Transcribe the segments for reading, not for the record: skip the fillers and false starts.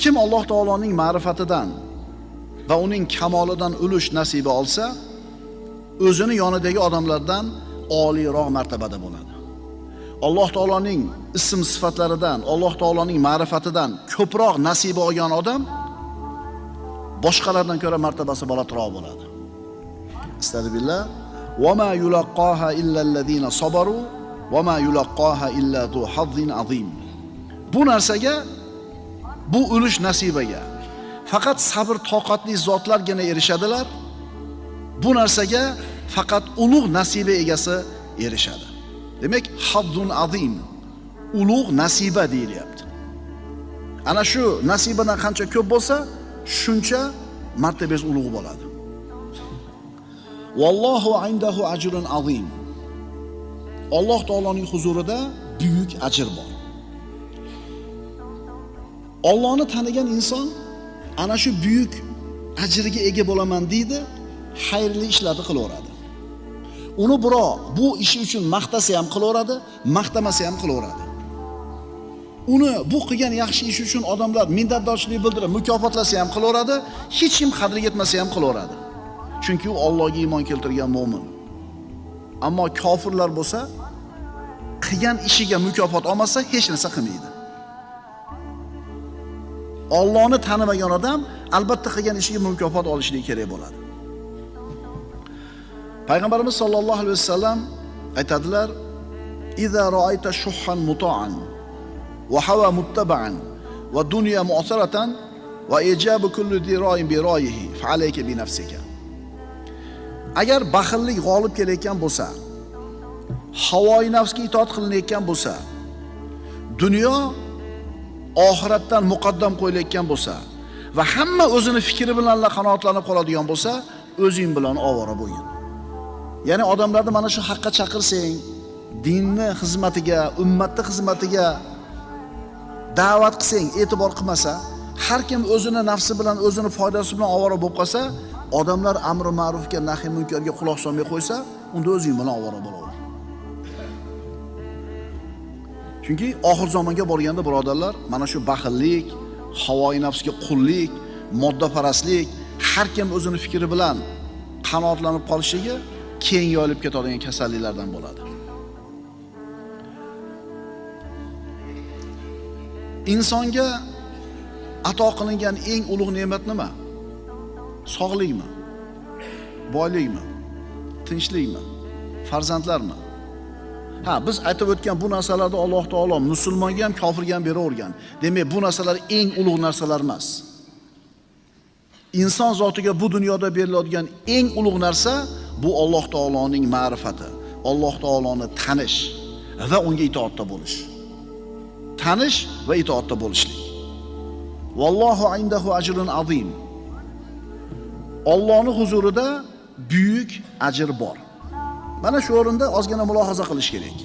Kim Alloh taoloning ma'rifatidan va uning kamolidan ulush nasibi olsa, o'zini yonidagi odamlardan oliyroq martabada bo'ladi. Alloh taoloning ism sifatlaridan, Alloh taoloning ma'rifatidan ko'proq nasibi olgan odam boshqalardan ko'ra martabasi balandroq bo'ladi. Astagfirullah. Va ma yulaqqaha illa allazina sabaru va ma yulaqqaha illa zu hazzin azim. Bu narsaga, bu ulush nasibaga faqat sabr toqatli zotlargina erishadilar. Bu narsaga faqat ulug' nasiba egasi erishadi. Demak, hazzun azim, ulug' nasiba deyilyapti. Ana shu nasibadan qancha ko'p bo'lsa, shuncha martabangiz ulug' bo'ladi. Vallohu indahu ajrun azim. Alloh taoloning huzurida buyuk ajr bor. Allohni tanigan inson ana shu buyuk ajriga ega bo'laman deydi, xayrli ishlarni qilaveradi. Uni biroq bu ishi uchun maqtasa ham qilaveradi, maqtamasa ham qilaveradi. Uni bu qilgan yaxshi ish uchun odamlar minnatdorchilik bildirib mukofotlasa ham qilaveradi, hech kim qadriga yetmasa ham qilaveradi. Chunki u Allohga iymon keltirgan mu'min. Ammo kofirlar bo'lsa, qilgan ishiga mukofot olmasa hech narsa qilmaydi. Allohni tanimagan odam albatta qilgan ishiga mukofot olishligi kerak bo'ladi. Payg'ambarimiz sollallohu alayhi vasallam aytadilar: "Iza ra'ayta shuhhan muta'an va hawa muttaba'an va dunya mu'asaratan va ijabu kulli dira'in bi ra'yihi fa alayka bi nafsika." Agar baxillik g'olib kelayotgan bo'lsa, havoyi nafsga itoat qilinayotgan bo'lsa, dunyo oxiratdan muqaddam qo'yilayotgan bo'lsa va hamma o'zini fikri bilan qanoatlanib qoladigan bo'lsa, o'zing bilan ovora bo'lgin. Ya'ni odamlarni mana shu haqqa chaqirsang, dinni xizmatiga, ummatni xizmatiga da'vat qilsang, e'tibor qilmasa, har kim o'zini nafsi bilan, o'zini foydasi bilan ovora bo'lib qolsa, odamlar amri ma'rufga, nahy munkarga quloq solmay qo'ysa, unda o'zing bilan ovora bo'laver. Chunki oxir zamonga borganda birodarlar, mana shu baxillik, havoyi nafsga qullik, moddaparastlik, har kim o'zini fikri bilan qanoatlanib qolishligi keng yoyilib ketadigan kasalliklardan bo'ladi. Insonga ato qilingan eng ulug' ne'mat nima? Sog'likmi? Boylikmi? Tinchlikmi? Farzandlarmi? Ha, biz aytib o'tgan bu narsalarni Alloh taolo musulmonga ham, kofirga ham beravergan. Demak, bu narsalar eng ulug' narsalar emas. Inson zotiga bu dunyoda beriladigan eng ulug' narsa bu Alloh taoloning ma'rifati, Alloh taoloni tanish va unga itoatda bo'lish. Tanish va itoatda bo'lishlik. Vallohu indahu ajrun azim. Allohning huzurida buyuk ajr bor. Mana shu o'rinda ozgina mulohaza qilish kerak.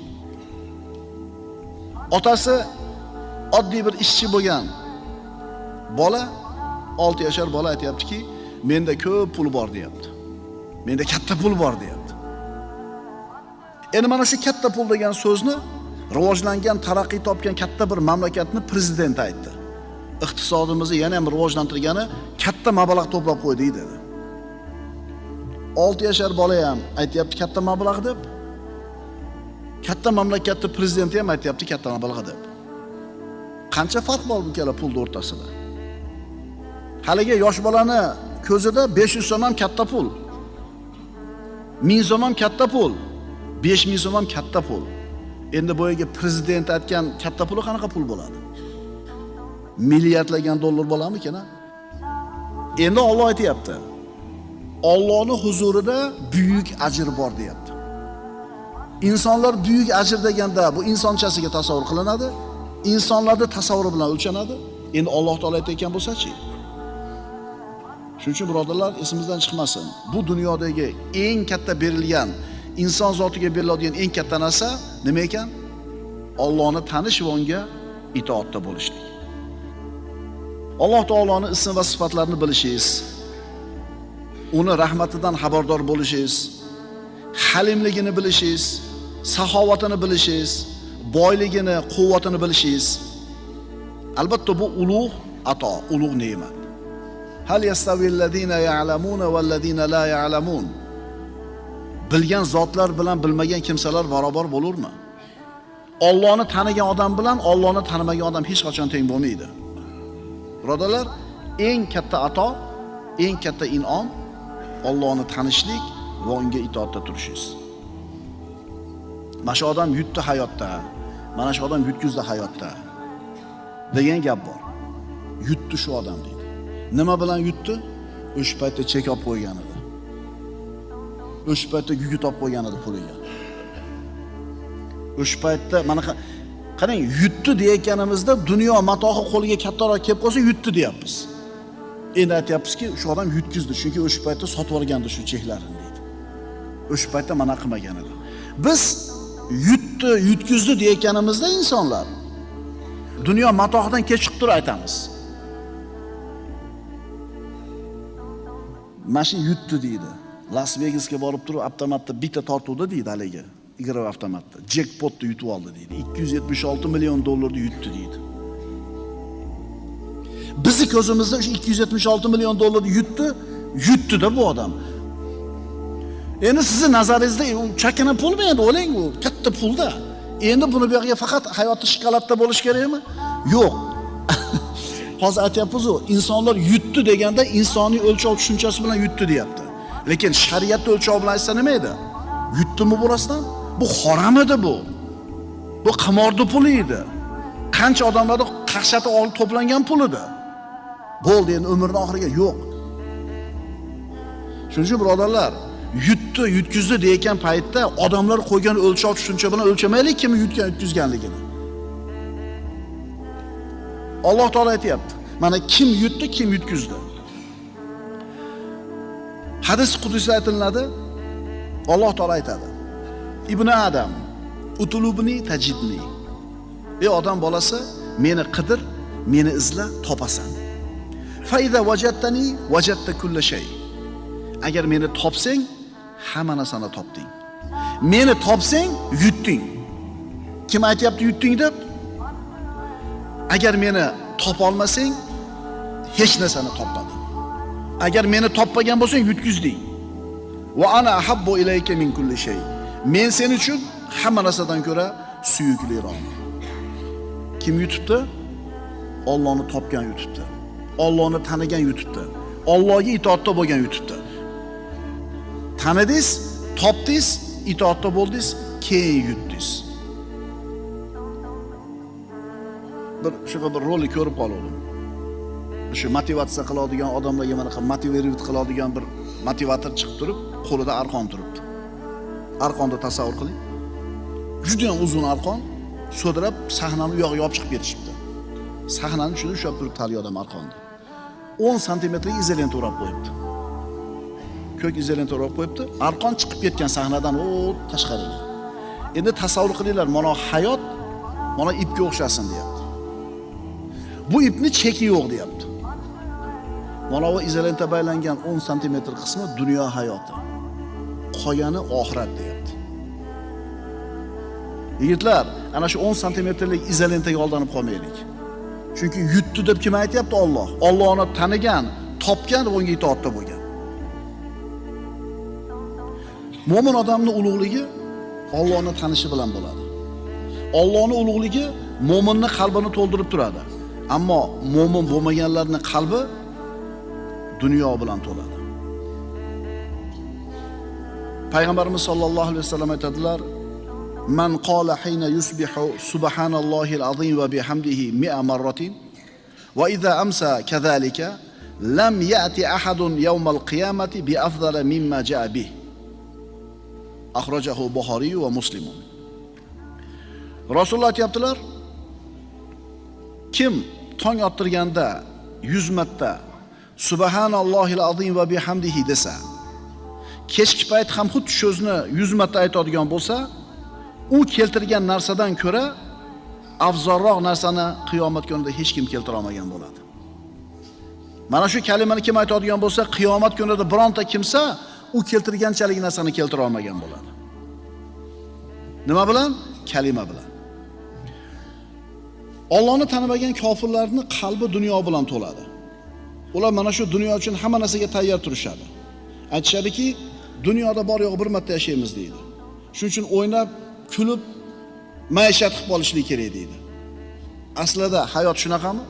Otasi oddiy bir ishchi bo'lgan bola, 6 yoshar bola aytayaptiki, menda ko'p pul bor deyapti. Menda katta pul bor deyapti. Endi mana shu katta pul degan so'zni rivojlangan, taraqqiy topgan katta bir mamlakatning prezidenti aytdi. Iqtisodimizni yana ham rivojlantirgani katta mablag' to'plab qo'ydi dedi. 6 yoshar bola ham aytayapti katta mablag' deb. Katta mamlakatning prezidenti ham aytayapti katta mablag' deb. Qancha farq bor bu ikkala pul o'rtasida? Haliga yosh bolani ko'zida 500 so'm ham katta pul. 1000 so'm ham katta pul. 5000 so'm ham katta pul. Endi boyaga prezident aytgan katta puli qanaqa pul bo'ladi? Milliardlagan dollar bo'ladimikan? Endi Alloh aytayapti. Allohning huzurida buyuk ajr bor deyapti. İnsanlar buyuk ajr deganda bu insonchasiga tasavvur qilinadi, insonlarni tasavvuri bilan o'lchanadi. Endi Alloh taolo aytayotgan bo'lsa-chi? Shuning uchun birodarlar, esimizdan chiqmasin. Bu dunyodagi eng katta berilgan, inson zotiga beriladigan eng katta narsa nima ekan? Allohni tanish va unga itoatda bo'lishlik. Alloh taoloning ism va sifatlarini bilishingiz, uni rahmatidan xabardor bo'lishingiz, halimligini bilishingiz, saxovatini bilishingiz, boyligini, quvvatini bilishingiz. Albatta bu ulug' ato, ulug' ne'mat. Hal yastavillazina ya'lamuna vallazina la ya'lamun. Bilgan zotlar bilan bilmagan kimsalar barobar bo'lurmi? Allohni tanigan odam bilan Allohni tanimagan odam hech qachon teng bo'lmaydi. Birodarlar, eng katta ato, eng katta in'om Allohni tanishlik va unga itoatda turishingiz. Mana shu odam yutdi hayotda, mana shu odam yutkizdi hayotda degan gap bor. Yutdi shu odam deydi. Nima bilan yutdi? O'sha paytda chek olib qo'ygan edi. O'sha paytda gugut olib qo'ygan edi puliga. O'sha paytda mana qarang, yutdi deyotganimizda dunyo matohi qo'liga kattaroq kelib qolsa yutdi deyapmiz. Endi aytyapmizki, shu odam yutkizdi, chunki o'sha paytda sotib olgandi shu cheklarini deydi. O'sha paytda mana qilmagan edi. Biz yutdi, yutkizdi deyotganimizda insonlar dunyo matohidan kechib turib aytamiz. Mashina yutdi deydi. Las Vegasga borib turib avtomatda bitta tortuvdi deydi haligi. Igro avtomatda jackpotni yutib oldi deydi. 276 million dollarni yutdi deydi. Bizi ko'zimizda o'sha 276 million dollarni yutdi-da bu odam. Endi sizni nazaringizda chakana pulmi endi, o'lang, u katta pulda. Endi buni bu yerga faqat hayoti shikolatda bo'lish kerakmi? Yo'q. Hozir aytyapmiz-ku, insonlar yutdi deganda insoniy o'lchov tushunchasi bilan yutdi deyapti. Lekin shariat o'lchov bilan aytsa nima edi? Yutdimi bu rostdan? Bu harom edi bu. Bu qimordi puli edi. Qancha odamlarning qaqshati olib to'plangan pul edi. Bo'ldi, endi umrning oxiriga yo'q. Shuning uchun birodarlar, yutdi, yutkizdi deyotgan paytda odamlar qo'ygan o'lchov tushuncha bilan o'lchamaylik kim yutgan, yutkizganligini. Alloh taolo aytayapti. Mana kim yutdi, kim yutkizdi. Hadis qudusida aytiladi. Alloh taolo aytadi. Ibn Adam, utulubni tajidni. Ey odam bolasi, meni qidir, meni izla, topasan. Fa iza wajadtani wajadta kull shay. Agar meni topsang, hamma narsani topding. Meni topsang, yutding. Kim aytayapti yutding deb? Agar meni topa olmasang, hech narsani topmading. Agar meni topmagan bo'lsang, yutkizding. Va ana ahabbu ilayka min kulli shay. Men sen uchun hamma narsadan ko'ra suyukliroqman. Kim yutibdi? Allohni topgan yutibdi. Allohni tanigan yutibdi. Allohga itoatda bo'lgan yutibdi. Tanidingiz, topdingiz, itoatda bo'ldingiz, keyin yutdingiz. Bir rolik ko'rib qoldim. Shu motivatsiya qiladigan odamlarga mana motivировать qiladigan bir motivator chiqib turib, qo'lida arqon turibdi. Arqonni tasavvur qiling. Juda ham uzun arqon, so'dirab sahnani u yog'iga olib chiqib ketishibdi. Sahnani shuni ushlab turib taliyodam arqonni. 10 santimetrlik izolenta o'rab qo'yibdi. Ko'k izolenta o'rab qo'yibdi. Arqon chiqib ketgan sahnadan tashqariga. Endi tasavvur qilinglar, mana hayot mana ipga o'xshasin deyapti. Bu ipni cheki yo'q deyapti. Mana bu izolenta baylangan 10 santimetr qismi dunyo hayoti. Qolgani oxirat deyapti. Yigitlar, ana shu 10 santimetrlik izolentaga aldanib qolmaylik. Chunki yutdi deb kim aytayapti? Alloh. Allohni tanigan, topgan va unga itoatda bo'lgan. Mo'min odamning ulug'ligi Allohni tanishi bilan bo'ladi. Allohning ulug'ligi mo'minning qalbini to'ldirib turadi. Ammo mo'min bo'lmaganlarning qalbi dunyo bilan to'ladi. Payg'ambarimiz sollallohu alayhi vasallam aytadilar: "Man qala hina yusbihu subhanallohil azim va bihamdihi 100 marratin va idza amsa kadhalika lam ya'ti ahadun yawmal qiyamati bi afdala mimma ja'a bih." Akhrajahu Buxoriy va Muslim. Rasululloh aytibdilar: kim tong ottirganda 100 marta subhanallohil azim va bihamdihi desa, kechki payt ham xuddi shu so'zni 100 marta aytadigan bo'lsa, u keltirgan narsadan ko'ra afzalroq narsani qiyomat kunida hech kim keltira olmagan bo'ladi. Mana shu kalimani kim aytadigan bo'lsa, qiyomat kunida bironta kimsa u keltirganchalik narsani keltira olmagan bo'ladi. Nima bilan? Kalima bilan. Allohni tanimagan kofirlarning qalbi dunyo bilan to'ladi. Ular mana shu dunyo uchun hamma narsaga tayyor turishadi. Aytishadiki, dunyoda bor yo'q bir marta yashaymiz deydi. Shuning uchun o'ynab, kulib, maishat qilib olishlik kerak deydi. Aslida hayot shunaqami?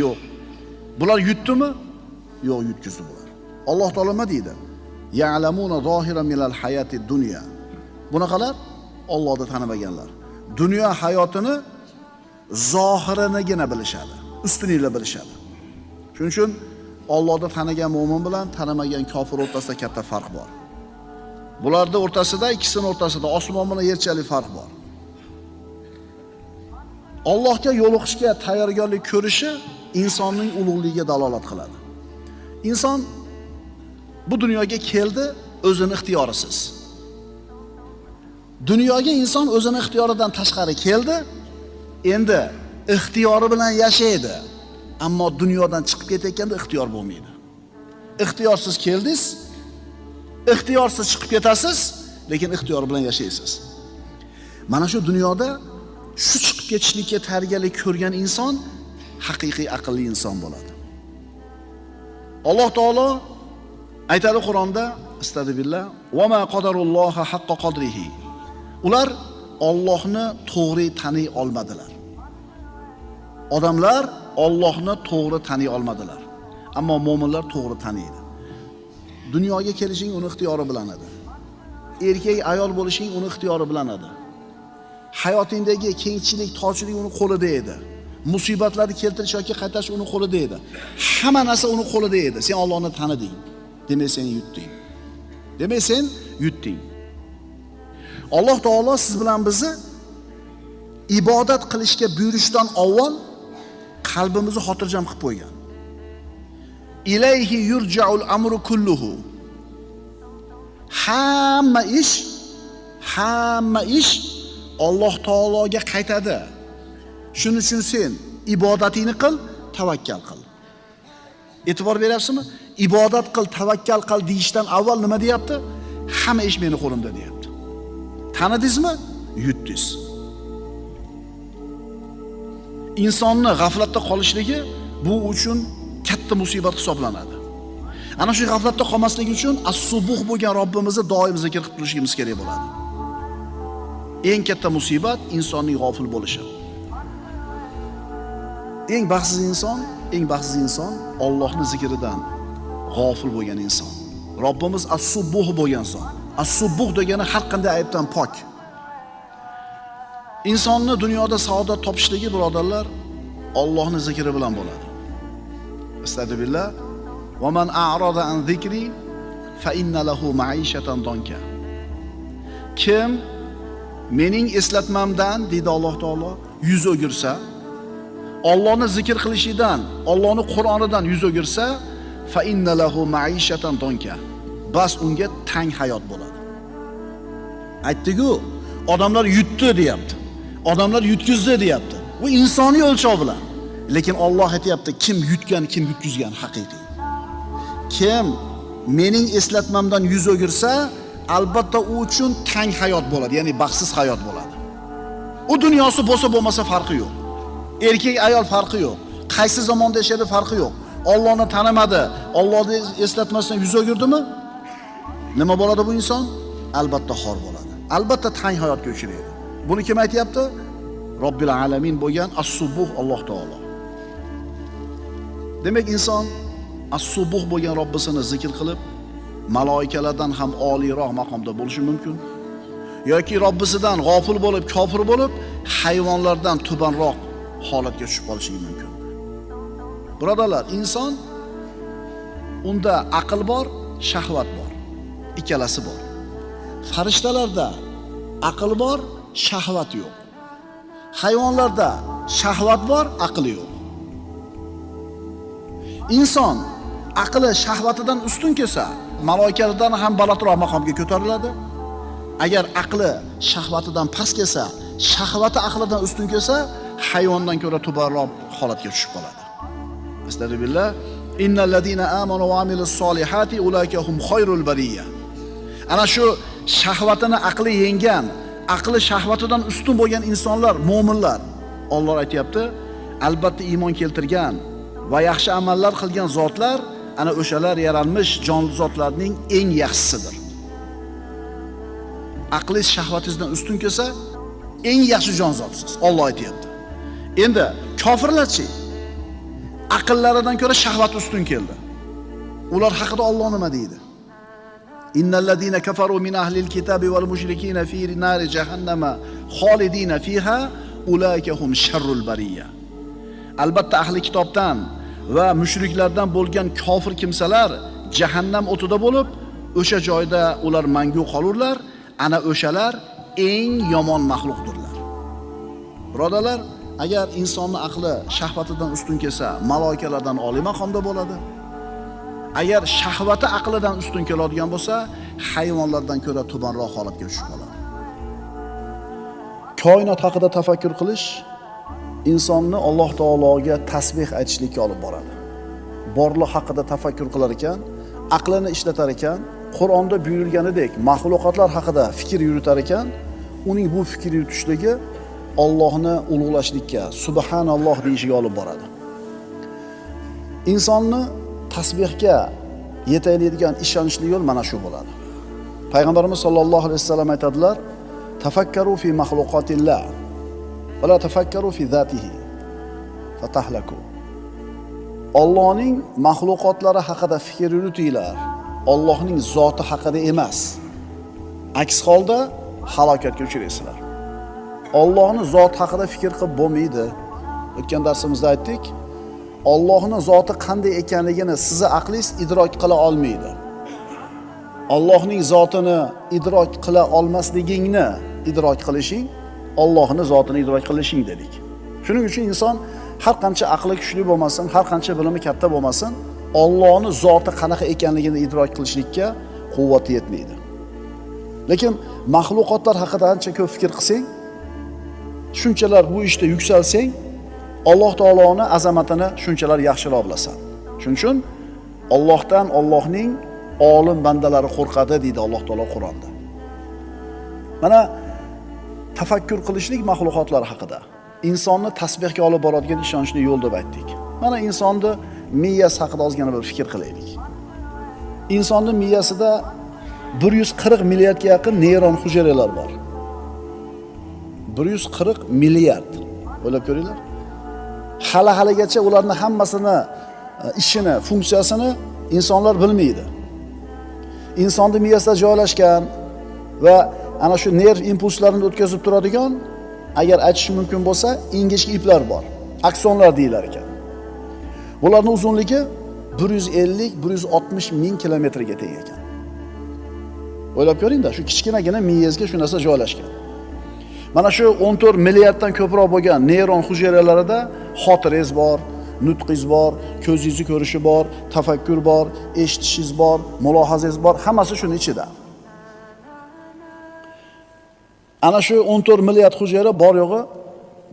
Yo'q. Bular yutdimi? Yo'q, yutkizdi bular. Alloh taolo nima deydi? Ya'lamuna zohiran minal hayati dunya. Bunaqalar Allohni tanimaganlar. Dunyo hayotini zohirinigina bilishadi, ustunlikla bilishadi. Shuning uchun Allohni tanigan mu'min bilan tanimagan kofir o'rtasida katta farq bor. Bularning o'rtasida, ikkisining o'rtasida osmon bilan yerchalik farq bor. Allohga yo'liqishga tayyorgarlik ko'rishi insonning ulug'ligiga dalolat qiladi. Inson bu dunyoga keldi o'zini ixtiyorisiz. Dunyoga inson o'zini ixtiyoridan tashqari keldi, endi ixtiyori bilan yashaydi. Ammo dunyodan chiqib ketayotganda ixtiyor bo'lmaydi. Ixtiyorsiz keldingiz, ixtiyorsiz chiqib ketasiz, lekin ixtiyor bilan yashaysiz. Mana shu dunyoda shu chiqib ketishlikka tayyorgarlik ko'rgan inson haqiqiy aqlli inson bo'ladi. Alloh taolo aytadi Qur'onda, astagfirullah, "Va ma qadarulloha haqqa qadrihi." Ular Allohni to'g'ri taniy olmadilar. Odamlar Allohni to'g'ri taniy olmadilar. Ammo mu'minlar to'g'ri taniydi. Dunyoga kelishing uni ixtiyori bilan edi. Erkak ayol bo'lishing uni ixtiyori bilan edi. Hayotingdagi kengchilik, to'g'rilik uni qo'lida edi. Musibatlarni keltirish yoki qaytarish uni qo'lida edi. Hamma narsa uni qo'lida edi. Sen Allohni taniding. Demak sen yutding. Demak sen yutding. Alloh taolo siz bilan bizni ibodat qilishga buyurishdan avval qalbimizni xotirjam qilib qo'ygan. Ilayhi yurja'ul amru kulluhu. Hamma ish Alloh taologa qaytadi. Shuning uchun sen ibodatingni qil, tavakkal qil. E'tibor beryapsizmi? Ibodat qil, tavakkal qil deyishdan avval nima deyapti? Hamma ish meni qo'limda deyapti. Tanidingizmi? Yutdingiz. Insonni g'aflatda qolishligi bu uchun katta musibat hisoblanadi. Ana shu g'aflatda qolmaslik uchun as-subuh bo'lgan Robbimizni doim zikr qilib turishimiz kerak bo'ladi. Eng katta musibat insonning g'ofil bo'lishi. Eng baxtsiz inson Allohning zikridan g'ofil bo'lgan inson. Robbimiz as-subuh bo'lgan inson. As-subuh degani har qanday aybdan pok. Insonni dunyoda saodat topishligi, birodarlar, Allohning zikri bilan bo'ladi. Astagfirullah. Va man a'rada an zikri fa inna lahu ma'ishatan donka. Kim mening eslatmamdan, deydi Alloh taolo, yuz o'girsa, Allohni zikr qilishidan, Allohning Qur'onidan yuz o'girsa, fa inna lahu ma'ishatan donka. Bas unga tang hayot bo'ladi. Aytdi-ku, odamlar yutdi deyapti. Odamlar yutkizdi deyapti. Bu insoniy o'lchov bilan. Lekin Alloh aytayapti, kim yutgan, kim yutkizgan haqiqiy. Kim mening eslatmamdan yuz o'girsa, albatta u uchun tang hayot bo'ladi, ya'ni baxtsiz hayot bo'ladi. U dunyosi bo'lsa bo'lmasa farqi yo'q. Erkak ayol farqi yo'q. Qaysi zamonda yashaydi farqi yo'q. Allohni tanimadi, Allohni eslatmasdan yuz o'girdimi? Nima bo'ladi bu inson? Albatta xor bo'ladi. Albatta tang hayotga uchraydi. Buni kim aytayapti? Robbil alamin bo'lgan as-subuh Alloh taolo. Demak inson as-subuh bo'lgan Robbisini zikr qilib, maloikalardan ham oliyroq maqomda bo'lishi mumkin. Yoki Robbisidan g'ofil bo'lib, kofir bo'lib, hayvonlardan tubanroq holatga tushib qolishi mumkin. Birodarlar, inson unda aql bor, shahvat bor. Ikkalasi bor. Farishtalarda aql bor, shahvat yo'q. Hayvonlarda shahvat bor, aql yo'q. Inson aqli shahvatidan ustun kelsa, maloikalardan ham balandroq maqomga ko'tariladi. Agar aqli shahvatidan past kelsa, shahvati aqlidan ustun kelsa, hayvondan ko'ra tubanroq holatga tushib qoladi. Astagfirullah. Innal ladina amanu va amilus solihati ulayka hum khayrul bariyya. Ana shu shahvatini aqli yengan, aqli shahvatidan ustun bo'lgan insonlar, mu'minlar, Alloh aytayapti, albatta iymon keltirgan va yaxshi amallar qilgan zotlar ana o'shalar yaralmish jonli zotlarning eng yaxshisidir. Aqlingiz shahvatingizdan ustun kelsa, eng yaxshi jonzotsiz. Alloh aytayapti. Endi kofirlarchi? Aqllaridan ko'ra shahvat ustun keldi. Ular haqida Alloh nima deydi? Innal ladina kafaru min ahlil kitabi wal mushrikina fi nari jahannama khalidina fiha ulaika hum sharrul bariyya. Albatta ahli kitobdan va mushriklardan bo'lgan kofir kimsalar jahannam o'tida bo'lib, o'sha joyda ular mangu qolurlar. Ana o'shalar eng yomon maxluqdirlar. Birodalar, agar insonning aqli shahvatidan ustun kelsa, maloikalardan oliy maqomda bo'ladi. Agar shahvati aqlidan ustun keladigan bo'lsa, hayvonlardan ko'ra tubanroq holatga tushib qoladi. Koinot haqida tafakkur qilish insonni Alloh taologa tasbih aytishlikka olib boradi. Borliq haqida tafakkur qilar ekan, aqlini ishlatar ekan, Qur'onda buyurilganidek mahluqotlar haqida fikr yuritar ekan, uning bu fikr yuritishligi Allohni ulug'lashlikka, subhanalloh deyishiga olib boradi. Insonni tasbihga yetaydigan ishonchli yo'l mana shu bo'ladi. Payg'ambarimiz sollallohu alayhi vasallam aytadilar: "Tafakkaru fi mahluqatillah va la tafakkaru fi zatihi fatahlaku." Allohning mahluqotlari haqida fikr yuritinglar, Allohning zoti haqida emas. Aks holda halokatga uchraysizlar. Allohning zoti haqida fikr qilib bo'lmaydi. O'tgan darsimizda aytdik, Allohning zoti qanday ekanligini sizni aqlingiz idrok qila olmaydi. Allohning zotini idrok qila olmasligingni idrok qilishing, Allohning zotini idrok qilishing dedik. Shuning uchun inson har qancha aqli kuchli bo'lmasin, har qancha bilimi katta bo'lmasin, Allohning zoti qanaqa ekanligini idrok qilishlikka quvvati yetmaydi. Lekin mahluqotlar haqida ancha ko'p fikr qilsang, shunchalar bu ishda yuksalsang, Alloh taoloning azamatini shunchalar yaxshiroq bilasan. Shuning uchun Allohdan Allohning olim bandalari qo'rqadi deydi Alloh taolo Qur'onda. Mana tafakkur qilishlik mahluqotlar haqida insonni tasbihga olib boradigan ishonchli yo'l deb aytdik. Mana insonni miyasi haqida ozgina bir fikr qilaylik. Insonning miyasida 140 milliardga yaqin neyron hujayralar bor. 140 milliard. O'ylab ko'ringlar. Hali-haligacha ularning hammasini ishini, funksiyasini insonlar bilmaydi. Insonning miyasida joylashgan va ana shu nerv impulslarini o'tkazib turadigan, agar aytish mumkin bo'lsa, ingichka iplar bor. Aksonlar deyilar ekan. Ularning uzunligi 150-160 ming kilometrga teng ekan. O'ylab ko'ring-da, shu kichkinagina miyangizga shu narsa joylashgan. Mana shu 14 milliarddan ko'proq bo'lgan neyron hujayralarida xotirangiz bor, nutqingiz bor, ko'zingizni ko'rishi bor, tafakkur bor, eshitishingiz bor, mulohazangiz bor, hammasi shuning ichida. Ana shu 14 milliard hujayra bor yo'g'i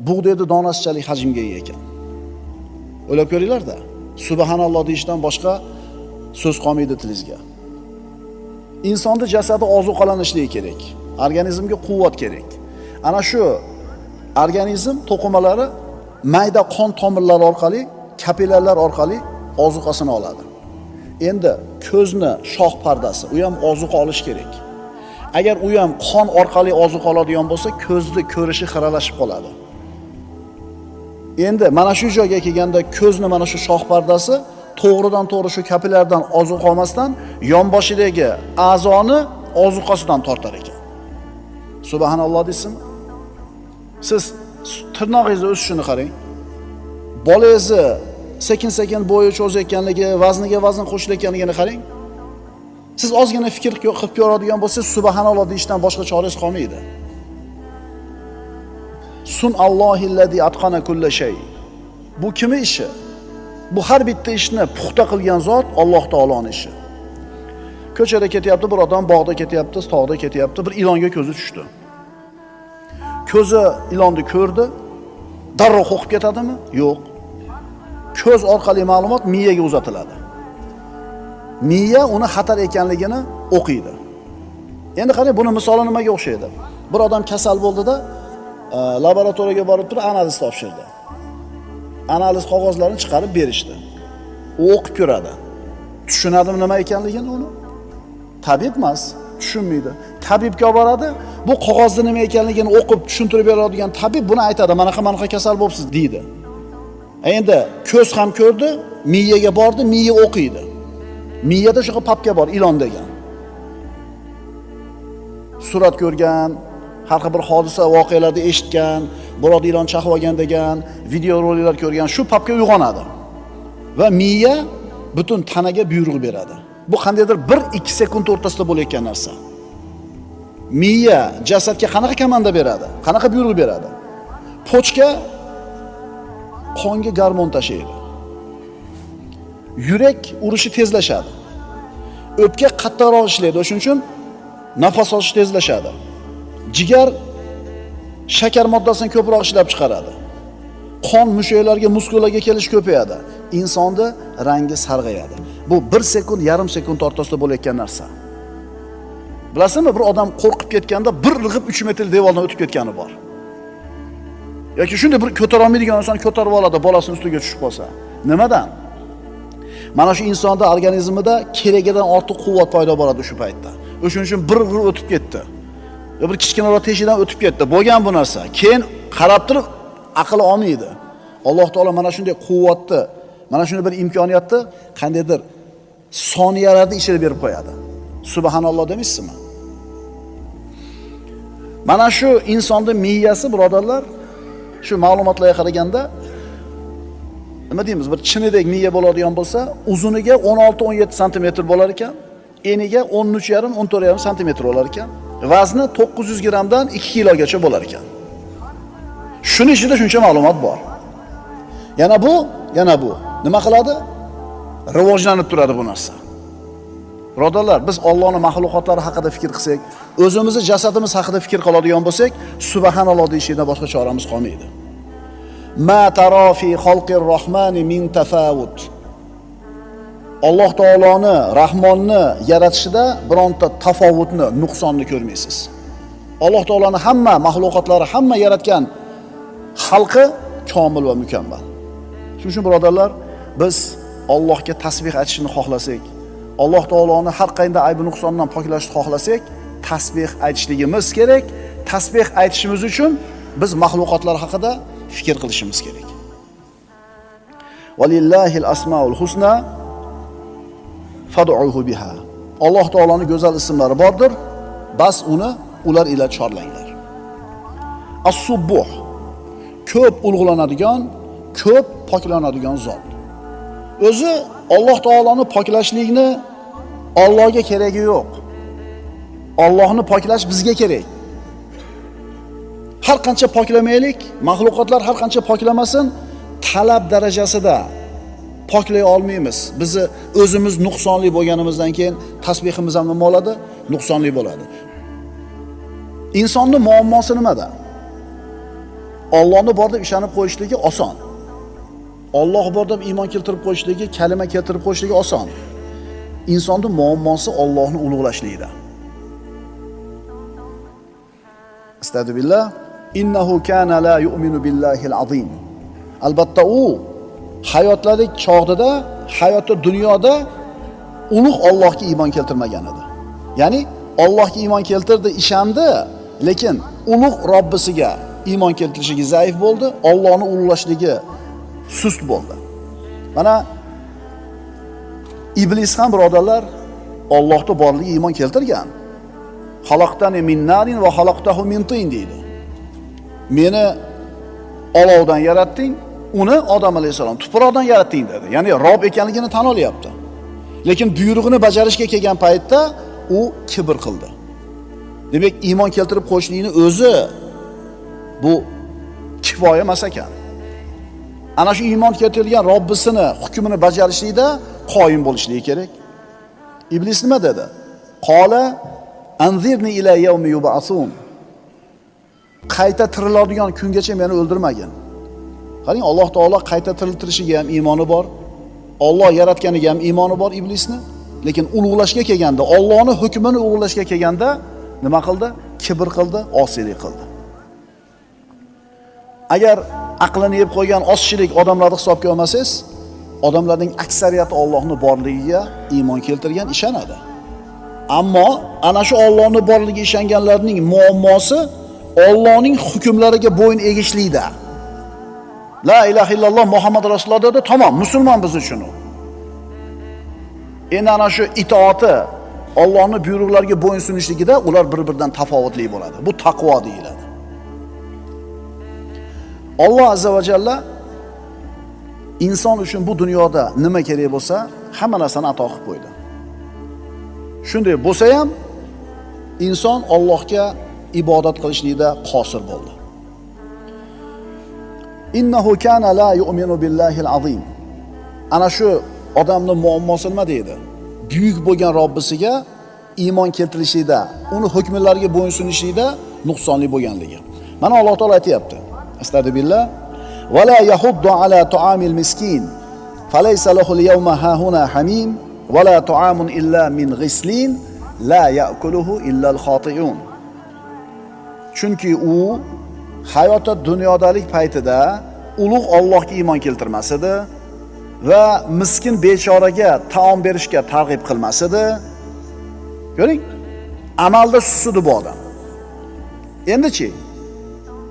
bug'doyni donasichalik hajmga ega ekan. O'ylab ko'ringlar-da. Subhanalloh deyishdan boshqa so'z qolmaydi tilingizga. Insonning jasadi ozuqalanishligi kerak. Organizmga quvvat kerak. Ana shu organizm to'qimalari mayda qon tomirlari orqali, kapillarlar orqali ozuqasini oladi. Endi ko'zni shoh pardasi, u ham ozuqa olish kerak. Agar u ham qon orqali ozuqa oladigan bo'lsa, ko'zni ko'rishi xiralashib qoladi. Endi mana shu joyga kelganda ko'zni mana shu shoh pardasi to'g'ridan to'g'ri shu kapillardan ozuqa olmasdan yonboshidagi a'zoni ozuqasidan tortar ekan. Subhanalloh deysizmi? Siz tirnog'ingizni o'sishini qarang. Bolangizni sekin-sekin bo'yi cho'zayotganligi, vazniga vazn qo'shilayotganligini qarang. Siz ozgina fikr qilib ko'radigan bo'lsangiz, subhanalloh deyishdan boshqa chorangiz qolmaydi. Sunallohillazi atqana kulla shay. Bu kimning ishi? Bu har bitta ishni puxta qilgan zot Alloh taoloning ishi. Ko'chada ketyapti bir odam, bog'da ketyapti, tog'da ketyapti, bir ilonga ko'zi tushdi. Ko'zi ilonni ko'rdi, darrov qo'rqib ketadimi? Yo'q. Ko'z orqali ma'lumot miyaga uzatiladi. Miya uni xatar ekanligini o'qiydi. Endi qarang, buni misoli nimaga o'xshaydi? Bir odam kasal bo'ldida, laboratoriyaga borib turib analiz topshirdi. Analiz qog'ozlarini chiqarib berishdi. U o'qib ko'radi. Tushunadimi nima ekanligini uni? Tabib emas, tushunmaydi. Tabibga boradi, bu qog'ozning nima ekanligini o'qib tushuntirib beradigan tabib buni aytadi, mana kasal bo'libsiz deydi. Endi ko'z ham ko'rdi, miyaga bordi, miya o'qiydi. Miyada shunaqa papka bor, ilon degan. Surat ko'rgan, har bir hodisa voqealarda eshitgan, biror ilon chaqib olgan degan, video roliklar ko'rgan, shu papka uyg'onadi. Va miya butun tanaga buyruq beradi. Bu qandaydir 1-2 sekund o'rtasida bo'layotgan narsa. Miya jasadga qanaqa komanda beradi? Qanaqa buyruq beradi? Pochka qonga gormon tashiydi. Yurak urishi tezlashadi. O'pka qattiqroq ishlaydi, shuning uchun nafas olish tezlashadi. Jigar shakar moddasini ko'proq ishlab chiqaradi. Qon mushaklarga, muskullarga kelish ko'payadi. Insonda rangi sarg'ayadi. Bu 1 sekund, yarim sekund o'rtasida bo'layotgan narsa. Bilasizmi, bir odam qo'rqib ketganda bir irg'ib 3 metr devordan o'tib ketgani bor. Yoki shunday bir ko'tara olmaydigan inson ko'tarib oladi, bolasini ustiga tushib qolsa. Nimadan? Mana shu insonda organizmida keragidan ortiq quvvat paydo bo'ladi shu paytda. O'shuning uchun bir irg'ib o'tib ketdi. Yo bir kichkinaroq teshidan o'tib ketdi. Bo'lgan bu narsa. Keyin qarab turib aql olmaydi. Alloh taolo mana shunday quvvatni, mana shunday bir imkoniyatni qandaydir soniyalarda ishirib berib qo'yadi. Subhanalloh deysizmi? Mana shu insonning miyasi, birodarlar, shu ma'lumotlarga qaraganda nima deymiz, bir chinidek miya bo'ladigan bo'lsa, uzuniga 16-17 sm bo'lar ekan, eniga 13,5-14,5 sm bo'lar ekan, vazni 900 grammdan 2 kilogacha bo'lar ekan. Shuning ichida shuncha ma'lumot bor. Yana bu nima qiladi? Rivojlanib turadi bu narsa. Birodarlar, biz Allohning mahluqotlari haqida fikr qilsak, o'zimizni jasadimiz haqida fikr qiladigan bo'lsak, subhanalloh deyishdan boshqa choramiz qolmaydi. Ma tara fi xalqir rohmani min tafawut. Alloh taoloni, Rahmonni yaratishida bironta tafovutni, nuqsonni ko'rmaysiz. Alloh taoloni hamma mahluqotlari, hamma yaratgan xalqi komil va mukammal. Shuning uchun birodarlar, biz Allohga tasbih aytishni xohlasak, Alloh taoloni har qanday ayb nuqsondan poklashni xohlasak, tasbih aytishligimiz kerak. Tasbih aytishimiz uchun biz mahluqotlar haqida fikr qilishimiz kerak. Valillahil asmaul husna fad'uhu biha. Alloh taoloning go'zal ismlari bordir, bas ular ila chorlanglar. As-subbuh, ko'p ulug'lanadigan, ko'p poklanadigan zot. O'zi Alloh taoloni poklashlikni Allohga keragi yo'q. Allohni poklash bizga kerak. Har qancha poklamaylik, mahluqotlar har qancha poklamasin, talab darajasida poklay olmaymiz. Bizni o'zimiz nuqsonli bo'lganimizdan keyin tasbihimiz ham nima bo'ladi? Nuqsonli bo'ladi. Insonning muammosi nimada? Allohni bor deb ishonib qo'yishligi oson. Alloh bor deb iymon keltirib qo'yishligi, kalima keltirib qo'yishligi oson. Insonning muammosi Allohni ulug'lashlikda. Astagfirullah. Innahu kana la yu'minu billahil azim. Albatta u hayotladik chog'ida, hayotda dunyoda ulug' Allohga iymon keltirmagan edi. Ya'ni Allohga iymon keltirdi, ishondi, lekin ulug' Robbisiga iymon keltirishligi zaif bo'ldi, Allohni ulug'lashligi sust bo'ldi. Mana iblis ham birodarlar Allohga borligiga iymon keltirgan. Xalaqtani min narin va xalaqtahu min tin deydi. Meni olovdan yaratding, uni Odam alayhisalom tuproqdan yaratding dedi. Ya'ni Rob ekanligini tan olyapti. Lekin buyrug'ini bajarishga kelgan paytda u kibr qildi. Demak, iymon keltirib qo'yishlikni o'zi bu kifoya emas ekan. Ana shu iymon keltirilgan Robbisini hukmini bajarishlikda qoyim bo'lishligi kerak. Iblis nima dedi? Qola anzirni ila yawmi yub'asun. Qayta tiriladigan kungacha meni o'ldirmagin. Qarang, Alloh taolo qayta tiriltirishiga ham iymoni bor. Alloh yaratganiga ham iymoni bor iblisni, lekin ulug'lashga kelganda, Allohning hukmini ulug'lashga kelganda nima qildi? Kibr qildi, osiylik qildi. Agar aqlini yeb qo'ygan ozchilik odamlarni hisobga olmasangiz, odamlarning aksariyati Allohning borligiga iymon keltirgan, ishonadi. Ammo ana shu Allohning borligiga ishonganlarning muammosi Allohning hukmlariga bo'yin egishlikda. La ilaha illalloh Muhammad rasululloh dedi, tamom, musulmon biz uchun. Endi ana shu itoati, Allohning buyruqlariga bo'ysunishligida ular bir-biridan tafovutli bo'ladi. Bu taqvo deyiladi. Alloh azza va jalla inson uchun bu dunyoda nima kerak bo'lsa, hamma narsani ato qilib qo'ydi. Shunday bo'lsa ham inson Allohga ibodat qilishlikda qosir bo'ldi. Innahu kana la yu'minu billahi al-azim. Ana shu odamning muammosi nima deydi? Buyuk bo'lgan Robbisiga iymon keltirishlikda, uni hukmlariga bo'ysunishlikda nuqsonli bo'lganligi. Mana Alloh taolo aytayapti. Astagfirullah. Va la yahuddu ala ta'amil miskin. Falaysa lahu al-yawma hahuna hamim va la ta'amun illa min ghislin la ya'kuluhu illa al-khati'un. Chunki u hayotda dunyodalik paytida ulug' Allohga iymon keltirmas edi va miskin bechoraga taom berishga targ'ib qilmas edi. Ko'ring, amalda susudi bu odam. Endi-chi,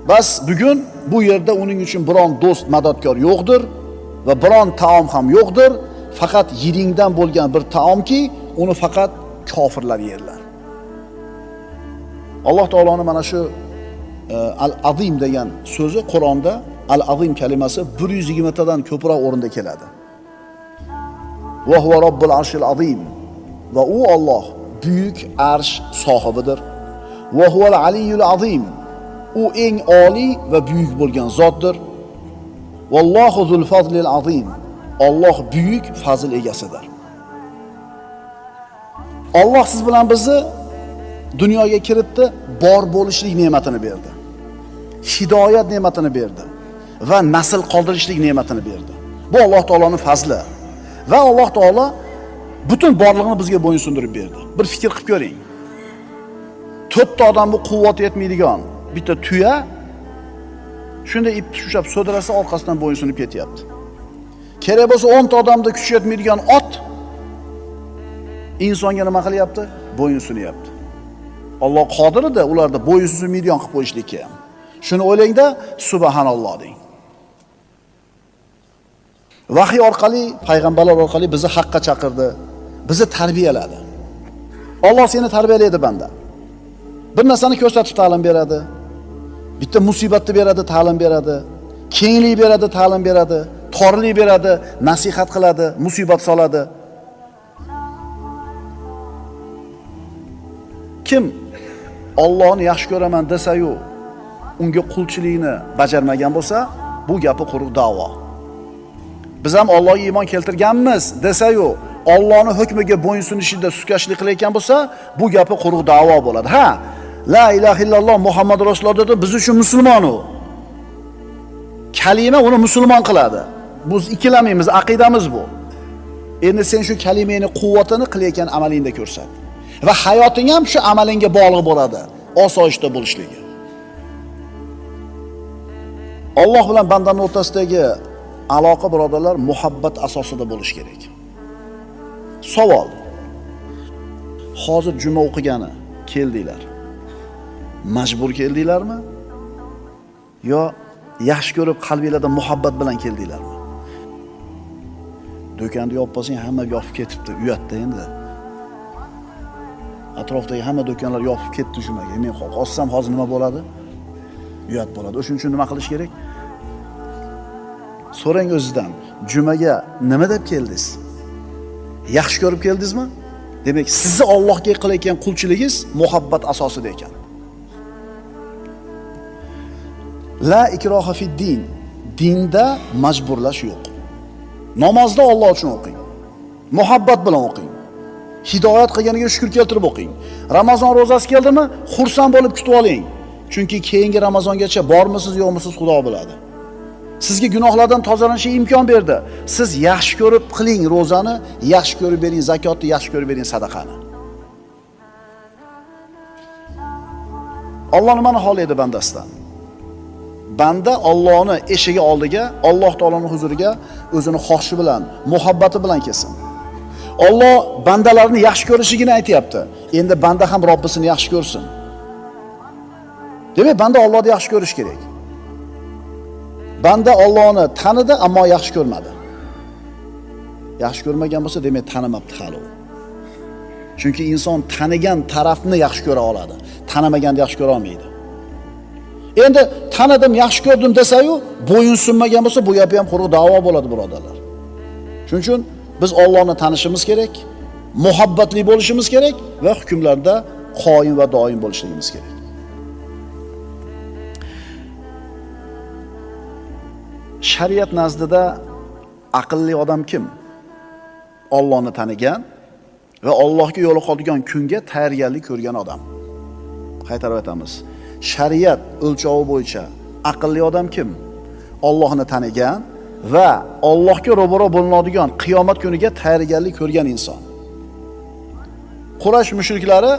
bas bugun bu yerda uning uchun biron do'st, madadkor yo'qdir va biron taom ham yo'qdir, faqat yiringdan bo'lgan bir taomki, uni faqat kofirlar yerlar. Alloh taoloning mana shu Al-Azim degan so'zi Qur'onda Al-Azim kalimasi 120 tadan ko'proq o'rinda keladi. Va huwa robbul arshil azim. Va u Alloh buyuk arsh sohibidir. Va huval aliyyul azim. U eng oliy va buyuk bo'lgan zotdir. Vallohu zul fazlil azim. Alloh buyuk fazl egasidir. Alloh siz bilan bizni dunyoga kiritdi, bor bo'lishlik ne'matini berdi. Hidoyat ne'matini berdi va nasl qoldirishlik ne'matini berdi. Bu Alloh taoloning fazli. Va Alloh taolo butun borlig'ini bizga bo'ysundirib berdi. Bir fikr qilib ko'ring. 4 ta odamni quvvati yetmaydigan bitta tuya shunday ip tushab so'dirasa orqasidan bo'ysunib ketyapti. Kerak bo'lsa 10 ta odamda kuchi yetmaydigan ot insonga nima qilyapti? Bo'ysunyapti. Alloh qodir edi ularda bo'ysunmaydigan qilib qo'yishlikka ham. Shuni o'ylangda, subhanalloh deng. Vahiy orqali, payg'ambarlar orqali bizni haqqa chaqirdi, bizni tarbiyaladi. Alloh seni tarbiyalaydi banda. Bir narsani ko'rsatib ta'lim beradi. Bitta musibatni beradi, ta'lim beradi. Kenglik beradi, ta'lim beradi. Torlik beradi, nasihat qiladi, musibat soladi. Kim Allohni yaxshi ko'raman desa-yu, unga qulchilikni bajarmagan bo'lsa, bu gapi quruq da'vo. Biz ham Allohga iymon keltirganmiz desa-yu, Allohning hukmiga bo'ysunishida suskashlik qilayotgan bo'lsa, bu gapi quruq da'vo bo'ladi. Ha, la ilaha illalloh Muhammad rasululloh dedi, biz uchun musulmon u. Kalima uni musulmon qiladi. Biz ikkilamaymiz, aqidamiz bu. Endi sen shu kalimaning quvvatini qilayotgan amalingda ko'rsat. Va hayoting ham shu amalingga bog'liq bo'ladi, osoyishta bo'lishligi. Alloh bilan bandaning o'rtasidagi aloqa, birodarlar, muhabbat asosida bo'lish kerak. Savol. Hozir juma o'qigani keldinglar. Majbur keldinglarmi? Yo yaxshi ko'rib qalbingizda muhabbat bilan keldinglarmi? Do'konni yopib olsang, hamma yopib ketibdi, uyatda endi. Atrofdagi hamma do'konlar yopib ketdi jumaga. Men olsam hozir nima bo'ladi? Uyat bo'ladi. O'shuning uchun nima qilish kerak? So'rang o'zingizdan, jumaga nima deb keldingiz? Yaxshi ko'rib keldingizmi? Demak, sizni Allohga qilayotgan qulchiligingiz muhabbat asosida ekan. La ikroha fid din. Dinda majburlash yo'q. Namozda Alloh uchun o'qing. Muhabbat bilan o'qing. Hidoyat qilganiga shukr keltirib o'qing. Ramazon ro'zasi keldimi, xursand bo'lib kutib oling. Chunki keyingi Ramazongacha bormisiz, yo'qmisiz Xudo biladi. Sizga gunohlardan tozalanishga imkon berdi. Siz yaxshi ko'rib qiling ro'zani, yaxshi ko'rib bering zakotni, yaxshi ko'rib bering sadaqani. Alloh nimani xohlaydi bandasidan? banda Allohning eshigi oldiga, Alloh taoloning huzuriga o'zini xohishi bilan, muhabbati bilan kelsin. Alloh bandalarni yaxshi ko'rishligini aytayapti. Endi banda ham Robbisini yaxshi ko'rsin. Demak, banda Allohni yaxshi ko'rish kerak. Banda Allohni tanidi, ammo yaxshi ko'rmadi. Yaxshi ko'rmagan bo'lsa, demak tanimabdi hali u. Chunki inson tanigan tarafni yaxshi ko'ra oladi, tanimaganda yaxshi ko'ra olmaydi. Endi tanidim, yaxshi ko'rdim desa-yu, bo'yin sunmagan bo'lsa, bu gapi ham quruq da'vo bo'ladi, birodarlar. Shuning uchun biz Allohni tanishimiz kerak, muhabbatli bo'lishimiz kerak va hukmlarda qoyim va doim bo'lishimiz kerak. Shariat nazdida aqlli odam kim? Allohni tanigan va Allohga yo'liqadigan kunga tayyorgarlik ko'rgan odam. Qaytarib aytamiz. Shariat o'lchovi bo'yicha aqlli odam kim? Allohni tanigan va Allohga ro'baro bo'linadigan qiyomat kuniga tayyorgarlik ko'rgan inson. Quraysh mushriklari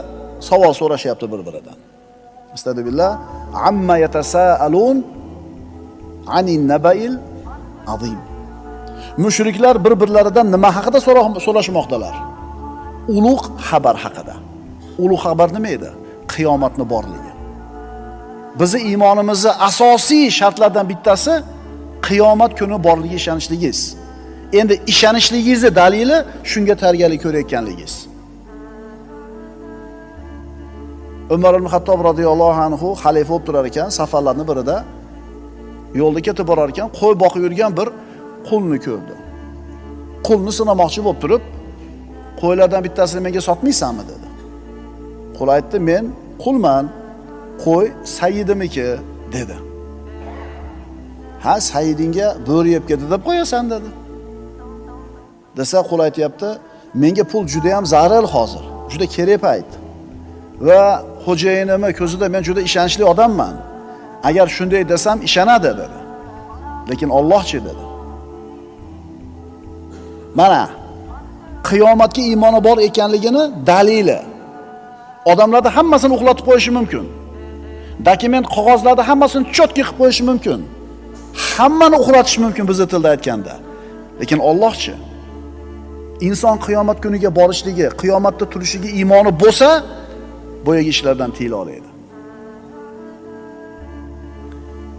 savol so'rashyapti bir-biridan. Astagfirullah, amma yatasaalun anin nabail azim. Mushriklar bir-birlaridan nima haqida so'rashmoqdalar? Ulug' xabar haqida. Ulug' xabar nima edi? Qiyomatning borligi. Bizi iymonimizning asosiy shartlaridan bittasi qiyomat kuni borligiga ishonishligingiz. Endi ishonishligingizning dalili shunga tayyorgarlik ko'rayotganligingiz. Umar ibn Xattob radhiyallohu anhu xalifa bo'lib turar ekan, safarlarning birida yo'lda ketib borar ekan, qo'y boqib yurgan bir qulni ko'rdi. Qulni sinamoqchi bo'lib turib, qo'ylardan bittasini menga sotmaysanmi dedi. Qul aytdi, men qulman, qo'y sayyidimniki dedi. Ha, sayyidingga bo'ri yeb ketdi deb qo'yasan dedi. Desa, qul aytayapti, menga pul juda ham zarur hozir, juda kerak payt. Va xo'jayinimni ko'zida men juda ishonchli odamman. Agar shunday desam ishonadi dedi. Lekin Allohchi dedi. Mana qiyomatga iymoni bor ekanligini dalili. Odamlarda hammasini uxlatib qo'yishi mumkin. Dokument qog'ozlarda hammasini cho'tki qilib qo'yishi mumkin. Hammani uxlatish mumkin bizning tilda aytganda. Lekin Allohchi. Inson qiyomat kuniga borishligi, qiyomatda turishiga iymoni bo'lsa, boyagi ishlardan tiyila oladi.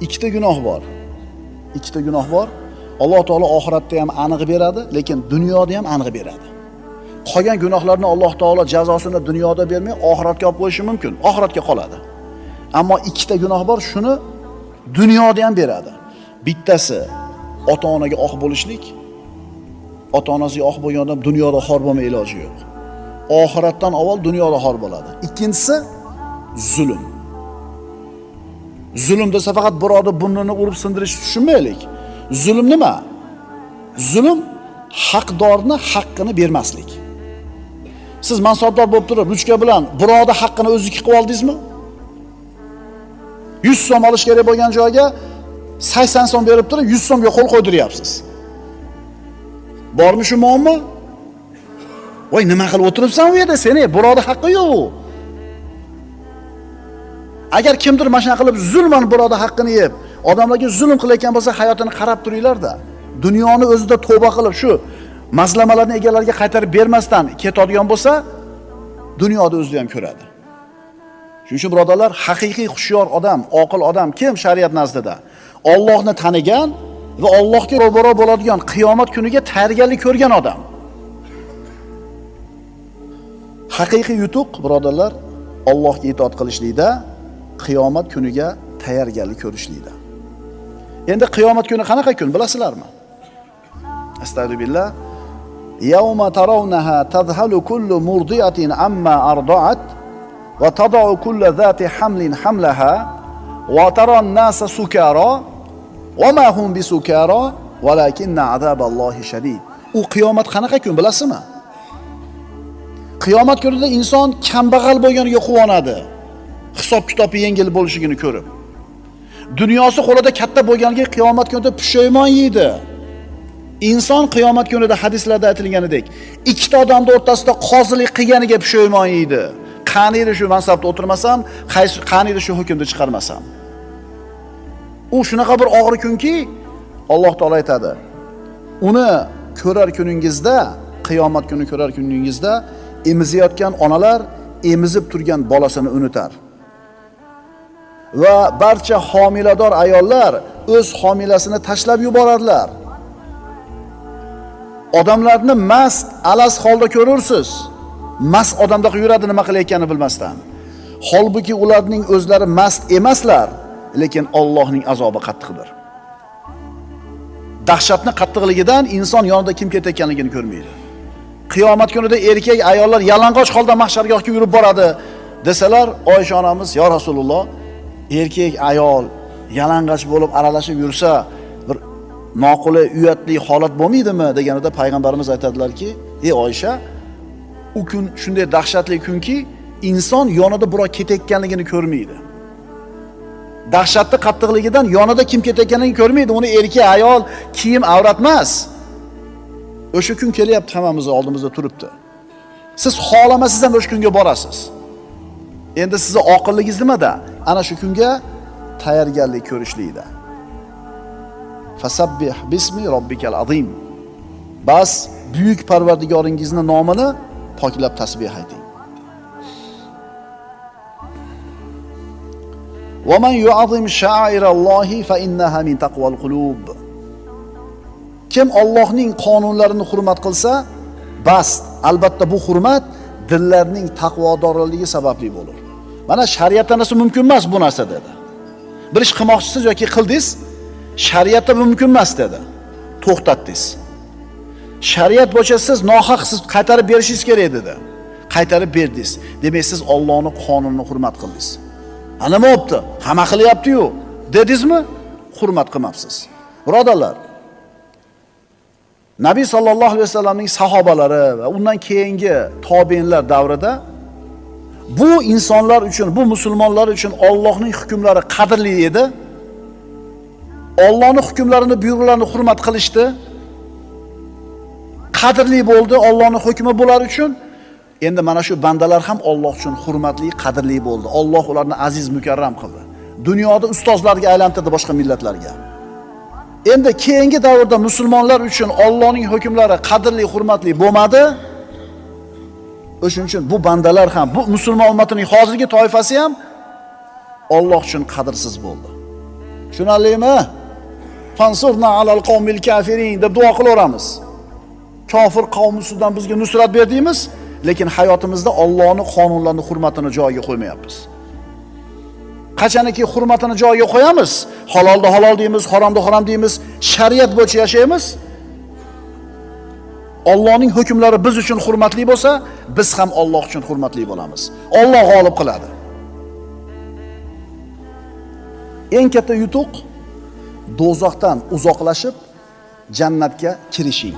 Ikkita gunoh bor. Ikkita gunoh bor. Alloh taolo oxiratda ham aniq beradi, lekin dunyoda ham aniq beradi. Qolgan gunohlarni Alloh taolo jazosini dunyoda bermay, oxiratga olib qo'yishi mumkin. Oxiratga qoladi. Ammo ikkita gunoh bor, shuni dunyoda ham beradi. Bittasi ota-onaga oq bo'lishlik. Ota-onasiga oq bo'lgan odam dunyoda xor bo'lmay iloji yo'q. Oxiratdan avval dunyoda xor bo'ladi. Ikkinchisi zulm. Zulm desa faqat birovni burnini urib sindirish tushunmaylik. Zulm nima? Zulm haqdorni haqqini bermaslik. Siz mansabdor bo'lib turib, ruchka bilan birovni haqqini o'ziniki qilib oldingizmi? 100 so'm olish kerak bo'lgan joyga 80 so'm berib turib 100 so'mga qo'l qo'ydiryapsiz. Bormi shu muammo? Voy, nima qilib o'tiribsan u yerda? Seni birovni haqqi yo'q. Agar kimdir mashina qilib zulman birovni haqqini yeb, odamlarga zulm qilayotgan bo'lsa, hayotini qarab turinglar-da. Dunyoni o'zida tavba qilib shu mazlamalarni egalariga qaytarib bermasdan ketadigan bo'lsa, dunyoda o'zida ham ko'radi. Shuning uchun birodarlar, haqiqiy xushyor odam, oqil odam kim shariat nazdida? Allohni tanigan va Allohga ro'baro bo'ladigan qiyomat kuniga tayyorgarlik ko'rgan odam. Haqiqiy yutuq birodarlar, Allohga itoat qilishlikda, qiyomat kuniga tayyorgarlik ko'rishlikda. Endi qiyomat kuni qanaqa kun bilasizlarmi? Astagfirullah. Yawma tarawnaha tadhalu kullu murdi'atin amma arda'at va tad'u kullu zati hamlin hamlaha wa tara an-nasa sukara wa ma hum bisukara walakinna azaballohi shadid. U qiyomat qanaqa kun bilasizmi? Qiyomat kunida inson kambag'al bo'lganiga quvonadi. Hisob-kitobi yengil bo'lishini ko'rib. Dunyosi qo'lida katta bo'lganiga qiyomat kunida pushaymon yeydi. Inson qiyomat kunida hadislarda aytilganidek, ikkita odamning o'rtasida qozilik qilganiga pushaymon yeydi. Qaniydi shu mansabda o'tirmasam, qaniydi shu hukmni chiqarmasam. U shunaqa bir og'ir kunki, Alloh taolo aytadi. Uni ko'rar kuningizda, qiyomat kuni ko'rar kuningizda emizayotgan onalar emizib turgan bolasini unutar. Va barcha homilador ayollar o'z homilasini tashlab yuboradilar. Odamlarni mast, alas holda ko'rursiz. Mast odamda yuradi nima qilayotganini bilmasdan. Holbuki ularning o'zlari mast emaslar, lekin Allohning azobi qattiqdir. Dahshatni qattiqligidan inson yonida kim ketayotganligini ko'rmaydi. Qiyomat kunida erkak ayollar yalang'och holda mahshargohga yurib boradi desalar, Oysha onamiz, "Ya Rasululloh, erkak ayol yalang'och bo'lib aralashib yursa, bir noqulay, uyatli holat bo'lmaydimi?" deganida payg'ambarimiz aytadilar-ki, "Ey Oysha, u kun shunday dahshatli kunki, inson yonida birov ketayotganligini ko'rmaydi. Dahshatli qattiqligidan yonida kim ketayotganini ko'rmaydi. Uni erkak, ayol, kiyim avrat emas. O'sha kun kelyapti, hammamiz oldimizda turibdi. Siz xohlamasangiz ham o'sha kunga borasiz. Endi sizni oqilligingiz nimada? Ana shu kunga tayyorgarlik ko'rishlikda. Fasabbih bismi robbikal azim. Bas buyuk Parvardigoringizning nomini poklab tasbih ayting. Wa man yu'azim sha'airallohi fa innaha min taqval qulub. Kim Allohning qonunlarini hurmat qilsa, bas, albatta bu hurmat dillarning taqvodorligi sababli bo'lur. Mana shariatda narsa mumkin emas bu narsa dedi. Bir ish qilmoqchisiz yoki qildingiz, shariatda bu mumkin emas dedi. To'xtatdingiz. Shariat bo'yicha siz nohaq siz qaytarib berishingiz kerak dedi. Qaytarib berdingiz. Demak siz Allohning qonunini hurmat qildingiz. Ana nima bo'pti? Hamma qilyapti-yu, dedingizmi? Hurmat qilmabsiz. Birodarlar, Nabiy sallallohu alayhi vasallamning sahobalari va undan keyingi tobiinlar davrida bu insonlar uchun, bu musulmonlar uchun Allohning hukmlari qadrli edi. Allohning hukmlarini, buyruqlarini hurmat qilishdi. Qadrli bo'ldi Allohning hukmi bular uchun. Endi mana shu bandalar ham Alloh uchun hurmatli, qadrli bo'ldi. Alloh ularni aziz, mukarram qildi. Dunyoda ustozlarga aylantirdi boshqa millatlarga. Endi keyingi davrda musulmonlar uchun Allohning hukmlari qadrli, hurmatli bo'lmadi. O'shuning uchun bu bandalar ham, bu musulmon ummatining hozirgi toifasi ham Alloh uchun qadrsiz bo'ldi. Tushunarlimi? Fansurna alal qawmil kafirin deb duo qilaveramiz. Kofir qavm ustidan bizga nusrat berdingiz, lekin hayotimizda Allohning qonunlarini, hurmatini joyiga qo'ymayapmiz. Qachoniki hurmatini joyiga qo'yamiz, halolda halol deymiz, haromda harom deymiz, shariat bo'yicha yashaymiz. Allohning hukmlari biz uchun hurmatli bo'lsa, biz ham Alloh uchun hurmatli bo'lamiz. Alloh g'olib qiladi. Eng katta yutuq do'zaxdan uzoqlashib jannatga kirishing.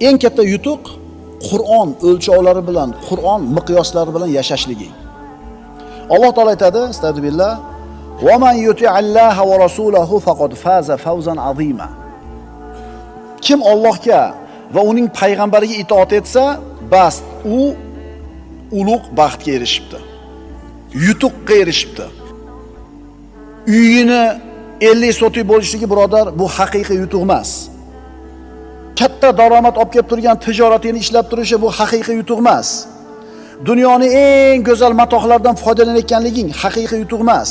Eng katta yutuq Qur'on o'lchovlari bilan, Qur'on miqyoslari bilan yashashliging. Alloh taolo aytadi, astagfirullah, "Va man yuti'allaha va rasulahu faqad faza fawzan azima." Kim Allohga va uning payg'ambariga itoat etsa, bas, u ulug' baxtga erishibdi. Yutuqqa erishibdi. Uyini 50 sotik bo'lishligi, birodar, bu haqiqiy yutuq emas. Katta daromad olib kelib turgan tijoratini ishlab turishi bu haqiqiy yutuq emas. Dunyoning eng go'zal matohlardan foydalanayotganliging haqiqiy yutuq emas.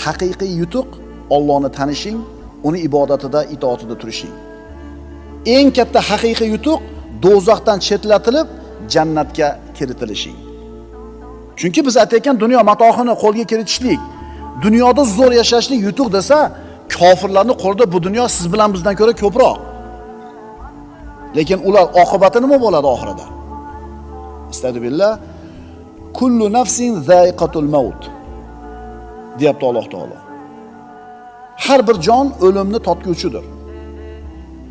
Haqiqiy yutuq Allohni tanishing, uni ibodatida, itoatida turishing. Eng katta haqiqiy yutuq do'zaxdan chetlatilib jannatga kiritilishing. Chunki biz aytayotgan dunyo matohini qo'lga kiritishlik, dunyoda zo'r yashashlik yutuq desa, kofirlarning qo'lida bu dunyo siz bilan bizdan ko'ra ko'proq. Lekin ular oqibati nima bo'ladi oxirida? Astagfirullah. Kullu nafsin za'iqatul maut. Deyapti Alloh taolo. Har bir jon o'limni totguvchidir.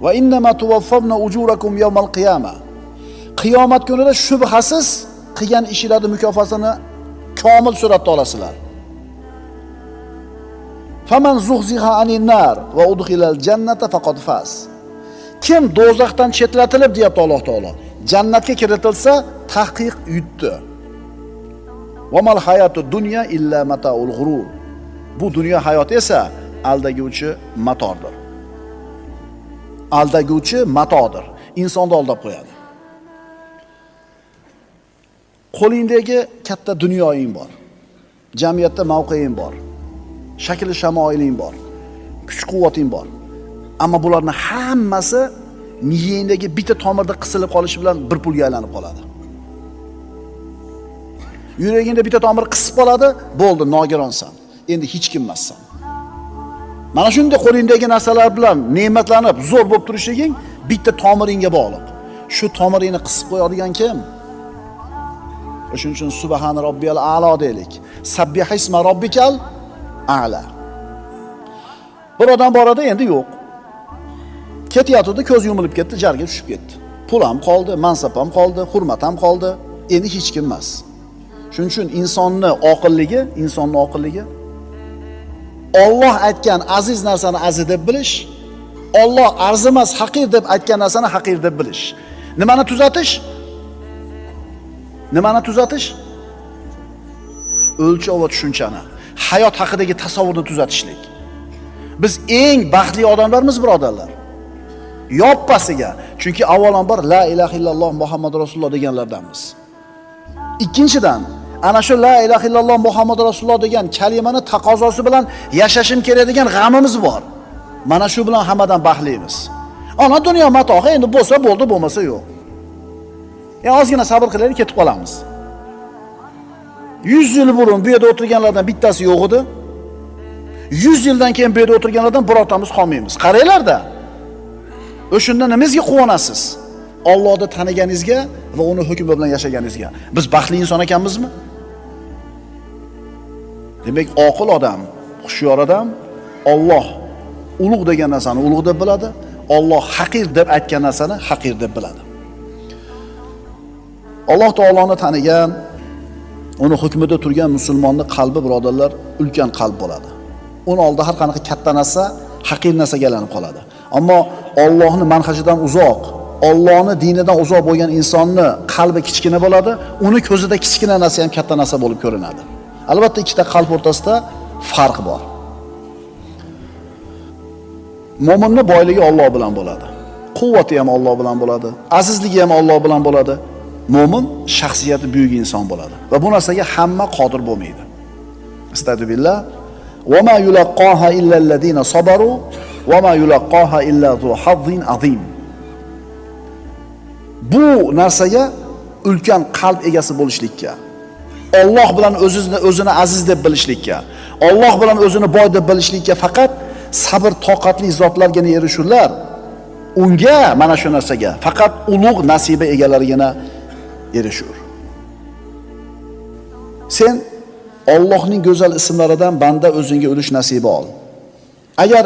Va innama tuwaffawna ujurakum yawmal qiyamah. Qiyomat kunida shubhasiz qilgan ishingizning mukofotini komil suratda olasizlar. Faman zuhziha anin nar va udkhilal jannata faqad faz. Kim do'zaxdan chetlatilib deyapti Alloh taolo, jannatga kiritilsa tahqiq yutdi. Va mal hayatud dunya illa mataul ghurur. Bu dunyo hayoti esa aldaguvchi matodir. Aldaguvchi matodir. Insonni aldab qo'yadi. Qo'lingdagi katta dunyoing bor. Jamiyatda mavqeing bor. Shakli shamoiling bor. Kuch-quvvating bor. Ammo bularning hammasi miyangdagi bitta tomirda qisilib qolishi bilan bir pulga aylanib qoladi. Yuragingda bitta tomir qisib qoladi, bo'ldi, nogironsan. Endi hech kim emassan. Mana shunday qo'lingdagi narsalar bilan ne'matlanib, zo'r bo'lib turishliging bitta tomiringga bog'liq. Shu tomiringni qisib qo'yadigan kim? Shuning uchun subhana robbiyal a'lo deylik. Sabbihisma robbikal a'la. Bir odam boradi, endi yo'q. Ketyapti, ko'z yumilib ketdi, jarga tushib ketdi. Pul ham qoldi, mansab ham qoldi, hurmat ham qoldi. Endi hech kim emas. Shuning uchun insonning oqilligi Alloh aytgan aziz narsani aziz deb bilish, Alloh arzimas, haqir deb aytgan narsani haqir deb bilish. Nimani tuzatish? O'lchov va tushunchani, hayot haqidagi tasavvurni tuzatishlik. Biz eng baxtli odamlarmiz, birodarlar. Yoppasiga, chunki avvalambor la ilaha illalloh Muhammad rasululloh deganlardanmiz. Ikkinchidan, ana shu la ilaha illalloh Muhammad rasululloh degan kalimani taqozosi bilan yashashim kerak degan g'amimiz bor. Mana shu bilan hammadan baxtlimiz. Ana dunyo matohi, endi bo'lsa bo'ldi, bo'lmasa yo'q. Ozgina sabr qilaylik, ketib qolamiz. 100 yil burun bu yerda o'tirganlardan bittasi yo'q edi. 100 yildan keyin bu yerda o'tirganlardan birortamiz qolmaymiz. Qaranglar-da. O'shunda nimasiga quvonasiz? Allohni taniganingizga va uni hukmi bilan yashaganingizga. Biz baxtli inson ekanmizmi? Demak, oqil odam, xushyor odam Alloh ulug' degan narsani ulug' deb biladi, Alloh haqir deb aytgan narsani haqir deb biladi. Alloh taoloni tanigan, uni hukmida turgan musulmonning qalbi, birodarlar, ulkan qalb bo'ladi. Uni oldida har qanaqa katta narsa haqir narsaga aylanib qoladi. Ammo Allohning manhajidan uzoq, Allohning dinidan uzoq bo'lgan insonni qalbi kichkina bo'ladi, uni ko'zida kichkina narsa ham katta narsa bo'lib ko'rinadi. Albatta ikkita qalb o'rtasida farq bor. Mo'minning boyligi Alloh bilan bo'ladi. Quvvati ham Alloh bilan bo'ladi. Azizligi ham Alloh bilan bo'ladi. Mo'min shaxsiyati buyuk inson bo'ladi va bu narsaga hamma qodir bo'lmaydi. Astagfirullah. Va ma yulaqqaha illa allazina sabaru va ma yulaqqaha illa zu hazzin azim. Bu narsaga ulkan qalb egasi bo'lishlikka, Alloh bilan o'zini aziz deb bilishlikka, Alloh bilan o'zini boy deb bilishlikka faqat sabr toqatli zotlargina erishurlar. Unga, mana shu narsaga faqat ulug' nasiba egalarigina erishur. Sen Allohning go'zal ismlaridan banda o'zingga ulush nasiba ol. Agar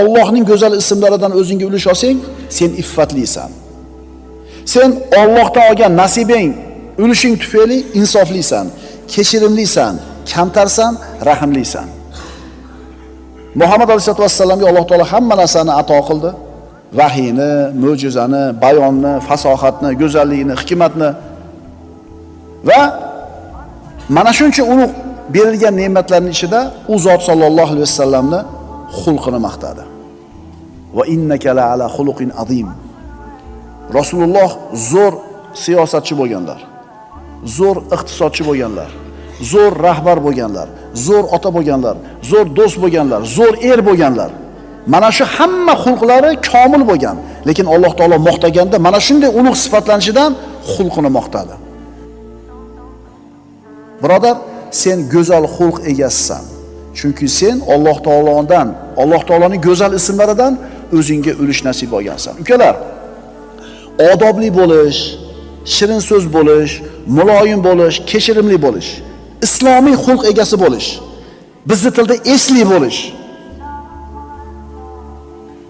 Allohning go'zal ismlaridan o'zingga ulush olsang, sen iffatlisan. Sen Allohdan olgan nasibang, ulushing tufayli insoflisan, kechirimlisan, kamtarsan, rahimlisan. Muhammad alayhisolatu vassalamga Alloh taolo hamma narsani ato qildi. Vahiyni, mo'jizani, bayonni, fasohatni, go'zallikni, hikmatni va mana shuncha ulug' berilgan ne'matlarning ichida u zot sallallohu alayhi vasallamni xulqini maqtadi. Va innaka la ala xuluqin azim. Rasululloh zo'r siyosatchi bo'lganlar, zo'r iqtisodchi bo'lganlar, zo'r rahbar bo'lganlar, zo'r ota bo'lganlar, zo'r do'st bo'lganlar, zo'r er bo'lganlar. Mana shu hamma xulqlari komil bo'lgan, lekin Alloh taolo maqtaganda mana shunday ulug' sifatlanishidan xulqini maqtadi. Birodar, sen go'zal xulq egasisan. Chunki sen Alloh taolodan, Alloh taoloning go'zal ismlaridan o'zingga ulush nasib olgansan. Ukalar, odobli bo'lish, shirin so'z bo'lish, muloyim bo'lish, kechirimli bo'lish, islomiy xulq egasi bo'lish, bizning tilda esli bo'lish.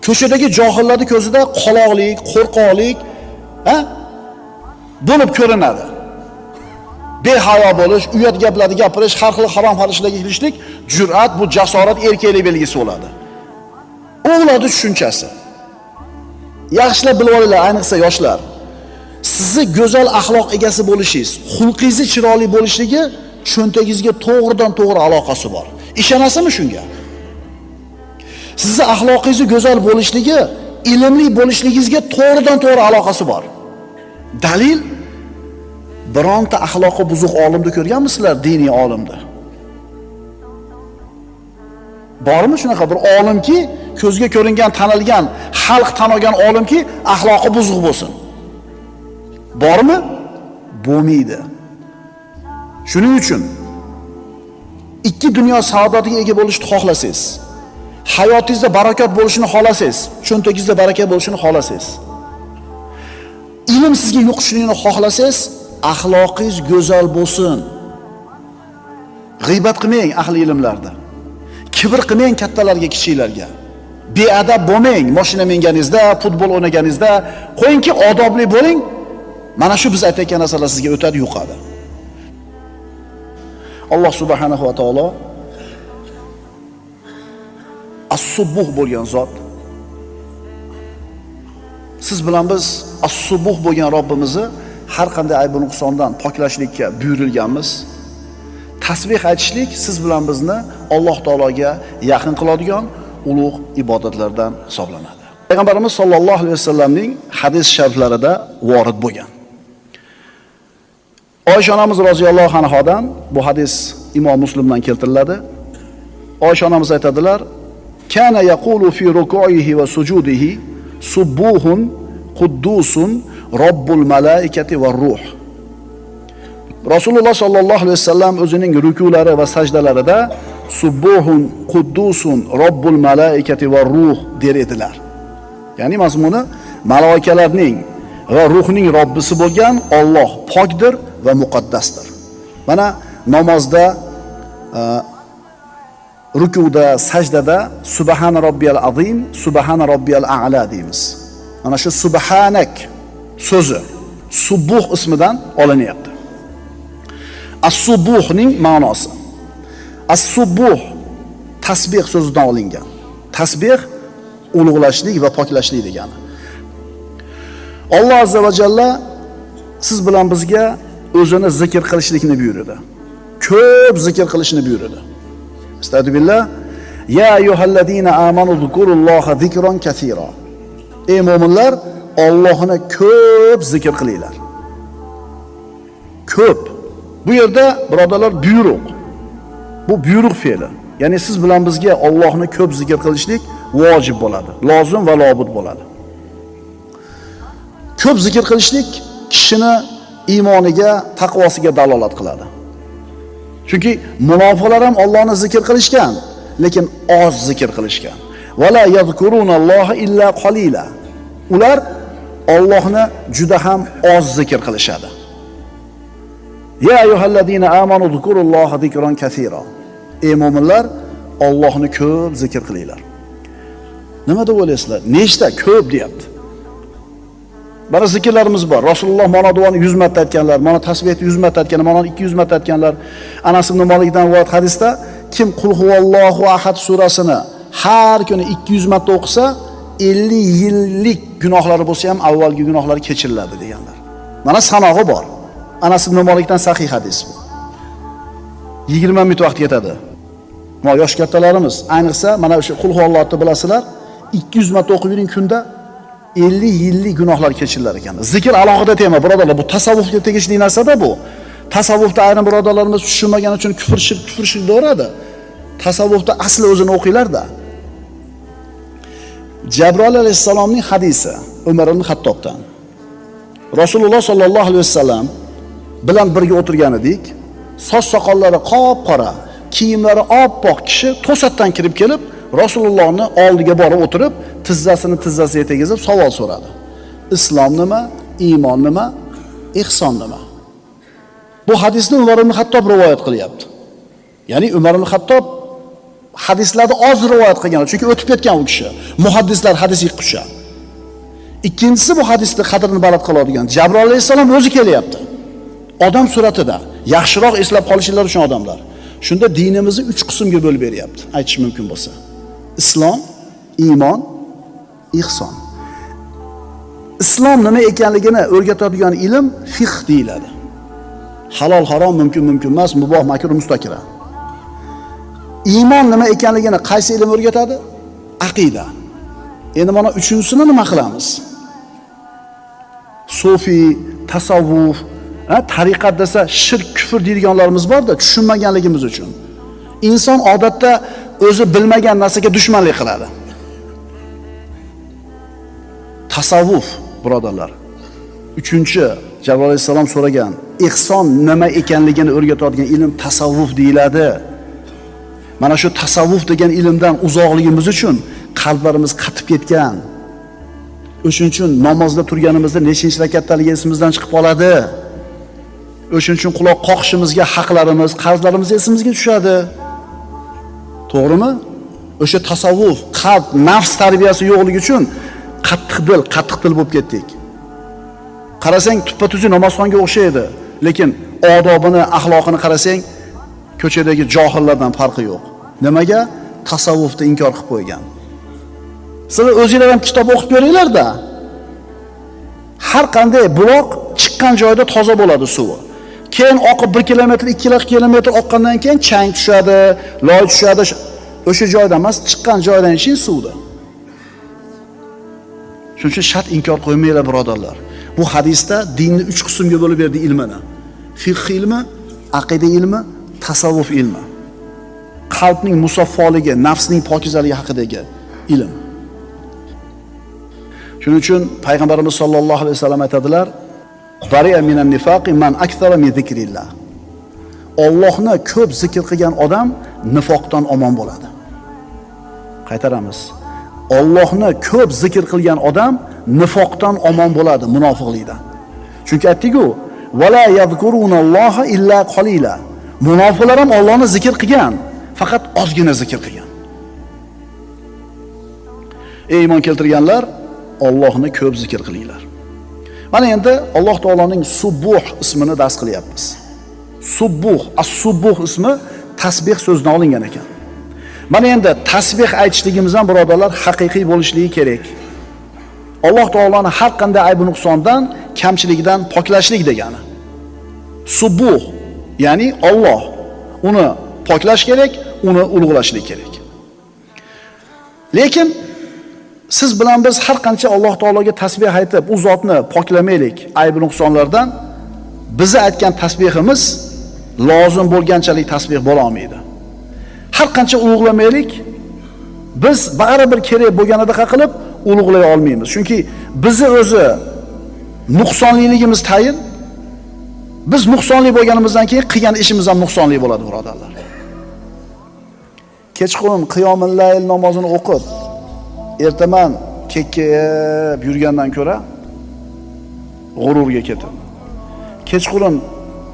Ko'chadagi johillarning ko'zida qoloqlik, qo'rqoqlik bo'lib ko'rinadi. Behayo bo'lish, uyat gaplarni gapirish, har xil harom xarishlarga kirishlik, jur'at, bu jasorat, erkaklik belgisi bo'ladi. O'g'lonning tushunchasi. Yaxshilab bilib olinglar, ayniqsa yoshlar. Sizni go'zal axloq egasi bo'lishingiz, xulqingiz chiroyli bo'lishligi cho'ntagingizga to'g'ridan to'g'ri aloqasi bor. Ishonasizmi shunga? Sizni axloqingiz go'zal bo'lishligi ilmli bo'lishligingizga to'g'ridan-to'g'ri aloqasi bor. Dalil, bironta axloqi buzuq olimni ko'rganmisizlar, diniy olimni? Bormi shunaqa bir olimki, ko'zga ko'ringan, tanilgan, xalq tan olgan olimki, axloqi buzuq bo'lsin? Bormi? Bo'lmaydi. Shuning uchun ikki dunyo saodatiga ega bo'lishni xohlasangiz, hayotingizda barakot bo'lishini xohlasangiz, cho'ntagingizda baraka bo'lishini xohlasangiz, ilm sizga yuqishligini xohlasangiz, axloqingiz go'zal bo'lsin. G'iybat qilmang ahli ilmlarda. Kibr qilmang kattalarga, kichiklarga. Beadab bo'lmang mashina minganingizda, futbol o'ynaganingizda. Qo'yingki odobli bo'ling. Mana shu biz aytayotgan narsalar sizga o'tadi, yuqadi. Alloh subhanahu va taolo as-subuh bo'lgan zot. Siz bilan biz as-subuh bo'lgan Robbimizni har qanday ayb va nuqsondan poklashlikka buyurilganmiz. Tasbih aytishlik siz bilan bizni Alloh taologa yaqin qiladigan ulug' ibodatlardan hisoblanadi. Payg'ambarimiz sollallohu alayhi vasallamning hadis shariflarida vorid bo'lgan. Oysha onamiz roziyallohu anhodan bu hadis Imom Muslimdan keltiriladi. Oysha onamiz aytadilar: "Kana yaqulu fi ruku'ihi va sujudihi subuhun quddusun robbul malaikati va ruh." Rasululloh sollallohu alayhi vasallam o'zining rukulari va sajdalarida subuhun quddusun robbul malaikati va ruh der edilar. Ya'ni mazmuni malaikalarning va ruhning Robbisi bo'lgan Alloh pokdir va muqaddasdir. Mana namozda, rukuda, sajdada subhana robbiyal azim, subhana robbiyal a'la deymiz. Mana shu subhanak so'zi subuh ismidan olinyapti. As-subuhning ma'nosi. As-subuh tasbih so'zidan olingan. Tasbih ulug'lashlik va poklashlik degani. Alloh azza va jalla siz bilan bizga o'zini zikr qilishlikni buyurdi. Ko'p zikr qilishni buyurdi. Estağfirullah. Ya ayyuhallazina amanu zkurulloha zikron kaseera. Ey mu'minlar, Allohni ko'p zikr qilinglar. Ko'p. Bu yerda birodarlar buyruq. Bu buyruq fe'li. Ya'ni siz bilan bizga Allohni ko'p zikr qilishlik vojib bo'ladi, lozim va lobud bo'ladi. Ko'p zikr qilishlik kishini iymoniga, taqvosiga dalolat qiladi. Chunki munofiqlar ham Allohni zikr qilishgan, lekin oz zikr qilishgan. Va la yazkurunalloha illa qalila. Ular Allohni juda ham oz zikr qilishadi. Ya ayyuhallazina amanu zkurulloha zikron kaseera. Ey mu'minlar, Allohni ko'p zikr qilinglar. Nima deb o'ylaysizlar? Nechta ko'p deyapti? Mana zikrlarimiz bor. Rasululloh mana duoni 100 marta aytganlar, mana tasbihni 100 marta aytganlar, mana 200 marta aytganlar. Anas ibn Malikdan rivoyat hadisda kim Qul huvallohu ahad surasini har kuni 200 marta o'qisa, 50 yillik gunohlari bo'lsa ham avvalgi gunohlari kechiriladi deganlar. Mana sanog'i bor. Anas ibn Malikdan sahih hadis bu. 20 minut vaqt ketadi. Mo yosh kattalarimiz, ayniqsa mana o'sha Qul huvallohni bilasizlar, 200 marta o'qib yuring kunda 50 yillik gunohlar kechirilar ekan. Zikr alohida tema, birodarlar, bu tasavvufga tegishli narsa-da bu. Tasavvufda ayrim birodarlarimiz tushunmagani uchun kufr shirk deyveradi. Tasavvufda asli o'zini o'qinglar-da. Jabroil alayhisalomning hadisi Umar ibn Xattobdan. Rasululloh sollallohu alayhi vasallam bilan birga o'tirgan edik. Soch soqollari qop-qora, kiyimlari oppoq kishi to'satdan kirib kelib, Rasulullohni oldiga borib o'tirib, tizzasini tizzasiga tegizib savol so'radi. Islom nima? Iymon nima? Ihson nima? Bu hadisni Umar ibn Xattob rivoyat qilyapti. Ya'ni Umar ibn Xattob hadislarni oz rivoyat qilgan, chunki o'tib ketgan u kishi. Muhaddislar hadis yiqqusha. Ikkinchisi bu hadisni qadrini baland qiladigan Jabroil alayhisalom o'zi kelyapti. Odam suratida, yaxshiroq eslab qolishinlar uchun odamlar. Shunda dinimizni 3 qismga bo'lib beryapti, aytish mumkin bo'lsa. Islom, iymon, ihson. Islom nima ekanligini o'rgatadigan ilm fiqh deyiladi. Halol, harom, mumkin emas, muboh, makruh, mustakira. Iymon nima ekanligini qaysi ilm o'rgatadi? Aqida. Endi mana uchinchisini nima qilamiz? Sufi, tasavvuf, tariqat desa shirk, kufr deydiganlarimiz bor-da, tushunmaganligimiz uchun. Inson odatda o'zi bilmagan narsaga dushmanlik qiladi. Tasavvuf, birodarlar. Uchinchi, Jabroil alayhisalom so'ragan, ihson nima ekanligini o'rgatadigan ilm tasavvuf deyiladi. Mana shu tasavvuf degan ilmdan uzoqligimiz uchun qalblarimiz qatib ketgan. O'shuning uchun namozda turganimizda nechinchi rakatdaligi esimizdan chiqib qoladi. O'shuning uchun quloq qoqishimizga haqlarimiz, qarzlarimiz esimizga tushadi. To'g'rimi? O'sha tasavvuf, qalb, nafs tarbiyasi yo'qligi uchun qattiq dil bo'lib ketdik. Qarasang tuppa-tuzuk namozxonga o'xshaydi, lekin odobini, axloqini qarasang ko'chadagi johillardan farqi yo'q. Nimaga? Tasavvufni inkor qilib qo'ygan. Sizlar o'zingizlar ham kitob o'qib ko'ringlar-da. Har qanday buloq chiqqan joyda toza bo'ladi suvi. Keyin oqib 1 kilometr, 2 kilometr oqqandan keyin chang tushadi, loy tushadi. O'sha joyda emas, chiqqan joydan ichin suvda. Shuning uchun shart inkor qo'ymanglar, birodarlar. Bu hadisda dinni 3 qismga bo'lib berdi ilmini. Fiqh ilmi, aqida ilmi, tasavvuf ilmi. Qalbning musaffoligi, nafsning pokizaligi haqidagi ilm. Shuning uchun payg'ambarimiz sollallohu alayhi vasallam aytadilar: "Bari'a minan nifaqi man akthara min zikrillah." Allohni ko'p zikr qilgan odam nifoqdan omon bo'ladi. Qaytaramiz. Allohni ko'p zikr qilgan odam nifoqdan omon bo'ladi, munofiqlikdan. Chunki aytdik-ku, "Vala yazkurunalloha illa qalila." Munofiqlar ham Allohni zikr qilgan, faqat ozgina zikr qilgan. Ey iymon keltirganlar, Allohni ko'p zikr qilinglar. Mana endi Alloh taoloning Subbuh ismini dars qilyapmiz. Subbuh, as-Subbuh ismi tasbih so'zidan olingan ekan. Mana endi tasbih aytishligimiz ham birodarlar haqiqiy bo'lishligi kerak. Alloh taoloni har qanday ayb nuqsondan, kamchiligidan poklashlik degani. Subbuh, ya'ni Alloh. Uni poklash kerak, uni ulug'lashlik kerak. Lekin siz bilan biz har qancha Alloh taologa tasbih aytib, u zotni poklamaylik ayb nuqsonlardan, bizni aytgan tasbihimiz lozim bo'lganchalik tasbih bo'la olmaydi. Har qancha ulug'lamaylik, biz baribir kerak bo'lganida qilib ulug'lay olmaymiz. Chunki bizni o'zi nuqsonliligimiz tayin. Biz nuqsonli bo'lganimizdan keyin qilgan ishimiz ham nuqsonli bo'ladi, birodarlar. Kechqurun qiyomul layl namozini o'qib, ertaman kekkayib yurgandan ko'ra g'ururga ketib. Kechqurun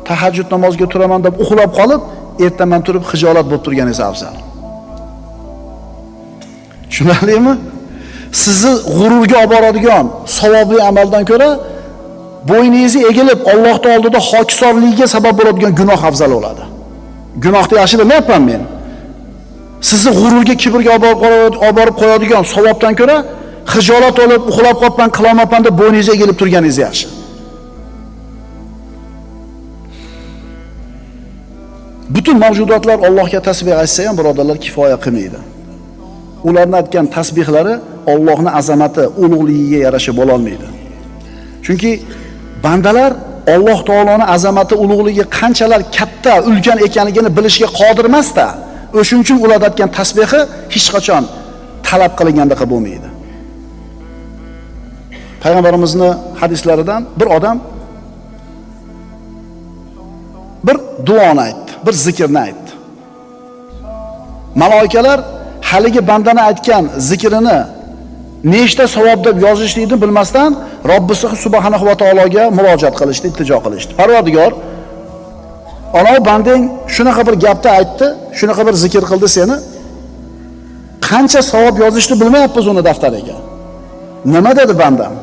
tahajjud namoziga turaman deb uxlab qolib, ertaman turib xijolat bo'lib turganingiz afzal. Tushunarlimi? Sizni g'ururga olib boradigan savobli amaldan ko'ra bo'yningizni egilib Allohning oldida hokisorligiga sabab bo'ladigan gunoh afzal bo'ladi. Gunohni yaxshi demayapman men. Sizni g'ururga, kibrga olib borib qo'yadigan savobdan ko'ra xijolat olib uxlab qolibman, qilolmayapman deb bo'yningizni egilib turganingiz yaxshi. Butun mavjudotlar Allohga tasbih aytsa ham birodarlar kifoya qilmaydi. Ularning aytgan tasbihlari Allohning azamati, ulug'ligiga yarasha bo'la olmaydi. Chunki bandalar Alloh taoloning azamati, ulug'ligi qanchalar katta, ulkan ekanligini bilishga qodir emas-da. O'shuning uchun ular aytgan tasbihi hech qachon talab qilinganda bo'lmaydi. Payg'ambarimizning hadislaridan bir odam bir duoni aytdi, bir zikrni aytdi. Malaikalar haligi bandani aytgan zikrini nechta savob deb yozishlikni bilmasdan Robbisi subhanahu va taologa murojaat qilishdi, iltijo qilishdi. Parvardigor, ana bandang shunaqa bir gapni aytdi, shunaqa bir zikr qildi seni. Qancha savob yozishni bilmayapmiz uni daftariga. Nima dedi bandam?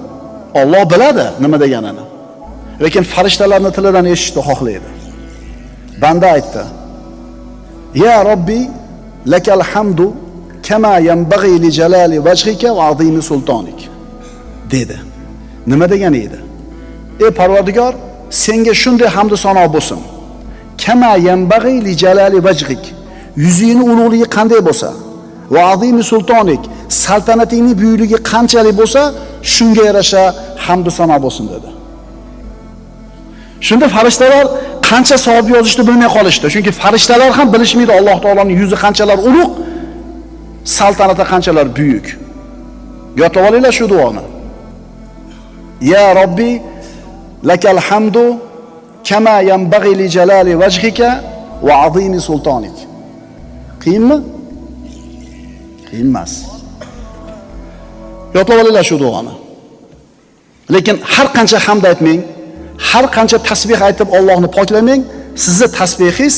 Alloh biladi nima deganini. Lekin farishtalarning tilidan eshitishni xohlaydi. Banda aytdi: "Ya Robbi, lakal hamdu kama yanbaghi li jalali wajhika va azimi sultonik." dedi. Nima degani edi? Ey Parvardigor, senga shunday hamd va sano bo'lsin. Kama yanbaghi li jalali wajhik. yuzingni ulug'ligi qanday bo'lsa, va azimi sultonik, saltanatingning buyukligi qanchalik bo'lsa, shunga yarasha hamd va sano bo'lsin dedi. Shunda farishtalar qancha savob yozishni bilmay qolishdi. Chunki farishtalar ham bilishmaydi Alloh taoloning yuzi qanchalar ulug', saltanati qanchalar buyuk. Yotib olinglar shu duoni. Ya Robbi lakal hamdu kama yanbaghi li jalali wajhika va azimi sultonik. Qiyinmi? Qiyin emas. Yotib olinglar shu duoni. Lekin har qancha hamd aytmang, har qancha tasbih aytib Allohni poklamang, sizni tasbihingiz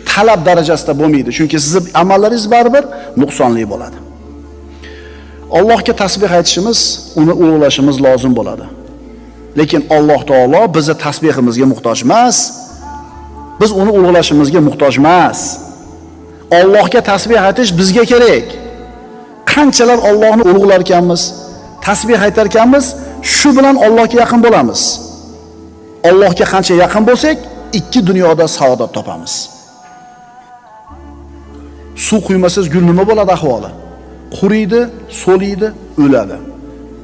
talab darajasida bo'lmaydi. Chunki sizning amallaringiz baribir nuqsonli bo'ladi. Allohga tasbih aytishimiz, uni ulug'lashimiz lozim bo'ladi. Lekin Alloh taolo bizni tasbihimizga muhtoj emas. Biz uni ulug'lashimizga muhtoj emas. Allohga tasbih aytish bizga kerak. Qanchalar Allohni ulug'lar ekanmiz, tasbih aytar ekanmiz, shu bilan Allohga yaqin bo'lamiz. Allohga qancha yaqin bo'lsak, ikki dunyoda saodat topamiz. Suv quymasangiz gul nima bo'ladi ahvoli? Quriydi, so'liydi, o'ladi.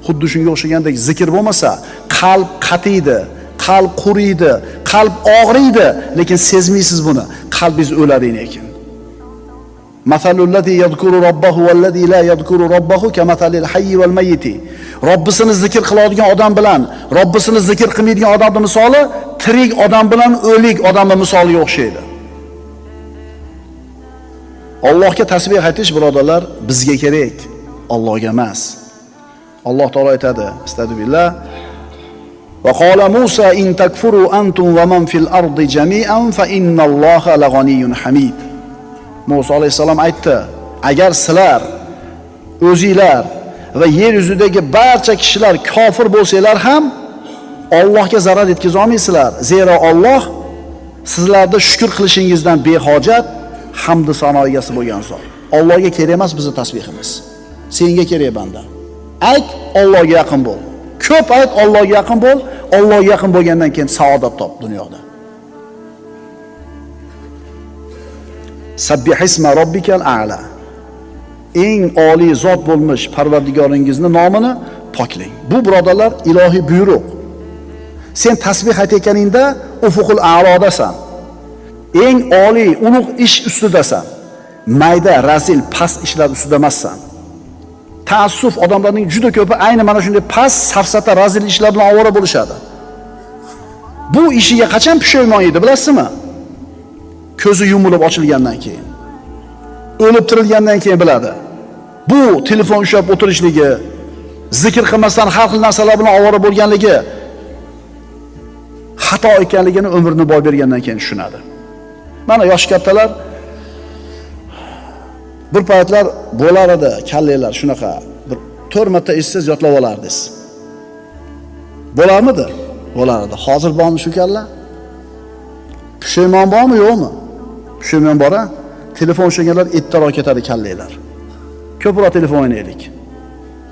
Xuddi shunga o'xshagandek zikr bo'lmasa, qalb qatiydi, qalb quriydi, qalb og'riydi, lekin sezmaysiz buni. Qalbingiz o'ladi lekin. Masalul ladzi yadhkuru robbahu vallazi la yadhkuru robbahu kamasalil hayyi val mayyiti. Robbisini zikr qiladigan odam bilan Robbisini zikr qilmaydigan odamning misoli tirik odam bilan o'lik odamning misoliga o'xshaydi. Allohga tasbih aytish birodarlar bizga kerak, Allohga emas. Alloh taolo aytadi, astagfirullah. Va qala Musa in takfuru antum va man fil ardi jami'an fa innalloha lag'aniyyun hamid. Musa alayhisalom aytdi, agar sizlar o'zinglar va yer yuzidagi barcha kishilar kofir bo'lsanglar ham Allohga zarar yetkaza olmaysizlar. Zero Alloh sizlarda shukr qilishingizdan behojat, hamd va sano egasi bo'lgan zot. Allohga kerak emas bizning tasbihimiz. Senga kerak banda. Ayt, Allohga yaqin bo'l. Ko'p ayt, Allohga yaqin bo'l. Allohga yaqin bo'lgandan keyin saodat top dunyoda. Sabbihisma robbikal a'la. Eng oliy zot bo'lmish Parvardigoringizning nomini poklang. Bu birodarlar ilohiy buyruq. Sen tasbih aytayotganingda ufuqul a'lodasan. Eng oliy ulug' ish ustidasan. Mayda, razil, past ishlar ustida emassan. Taassuf odamlarning juda ko'pi ayni mana shunday past, safsata, razil ishlar bilan ovora bo'lishadi. Bu ishiga qachon pushaymon edi, bilasizmi? Ko'zi yumilib ochilgandan keyin, o'lib tirilgandan keyin biladi. Bu telefon ushlab o'tirishligi, zikr qilmasdan har xil narsalar bilan ovora bo'lganligi xato ekanligini umrini boy bergandan keyin tushunadi. Mana yosh kattalar bir paytlar bo'lar edi, kallaylar shunaqa bir 4 marta eshitsangiz yotlab olardingiz. Bo'larmidi? Bo'lar edi. Hozir bormi shu kalla? Pushaymon bormi, yo'qmi? Pushaymon bor-a? Telefon ushlaganlar ettiroq ketadi kallaylar. Ko'proq telefon o'ynaylik.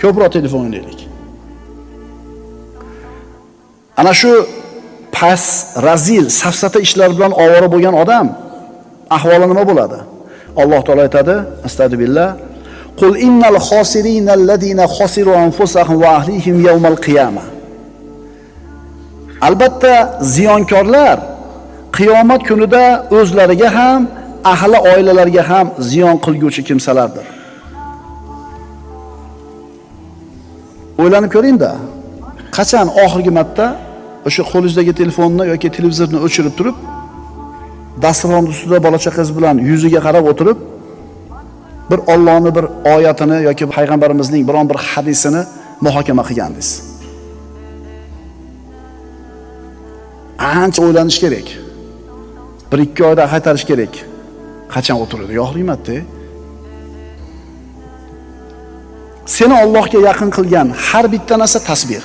Ko'proq telefon o'ynaylik. Ana shu pas, razil, safsata ishlar bilan ovora bo'lgan odam ahvoli nima bo'ladi? Alloh taolo aytadi, astagfirullah. Qul innal xosirinallazina xosiru anfusahum va ahlihim yawmal qiyamah. Albatta ziyonkorlar qiyomat kunida o'zlariga ham, ahli oilalariga ham ziyon qilguvchi kimsalardir. O'ylanib ko'ring-da. Qachon oxirgi marta o'sha qo'lingizdagi telefonni yoki televizorni o'chirib turib, dasturxon ustida bola chaqangiz bilan yuziga qarab o'tirib, bir Allohning bir oyatini yoki payg'ambarimizning biron bir hadisini muhokama qilgandingiz? Ancha o'ylanish kerak. 1-2 oyda qaytarish kerak. Qachon o'tiradi? Yo'qlimatda. Seni Allohga yaqin qilgan har bitta narsa tasbih.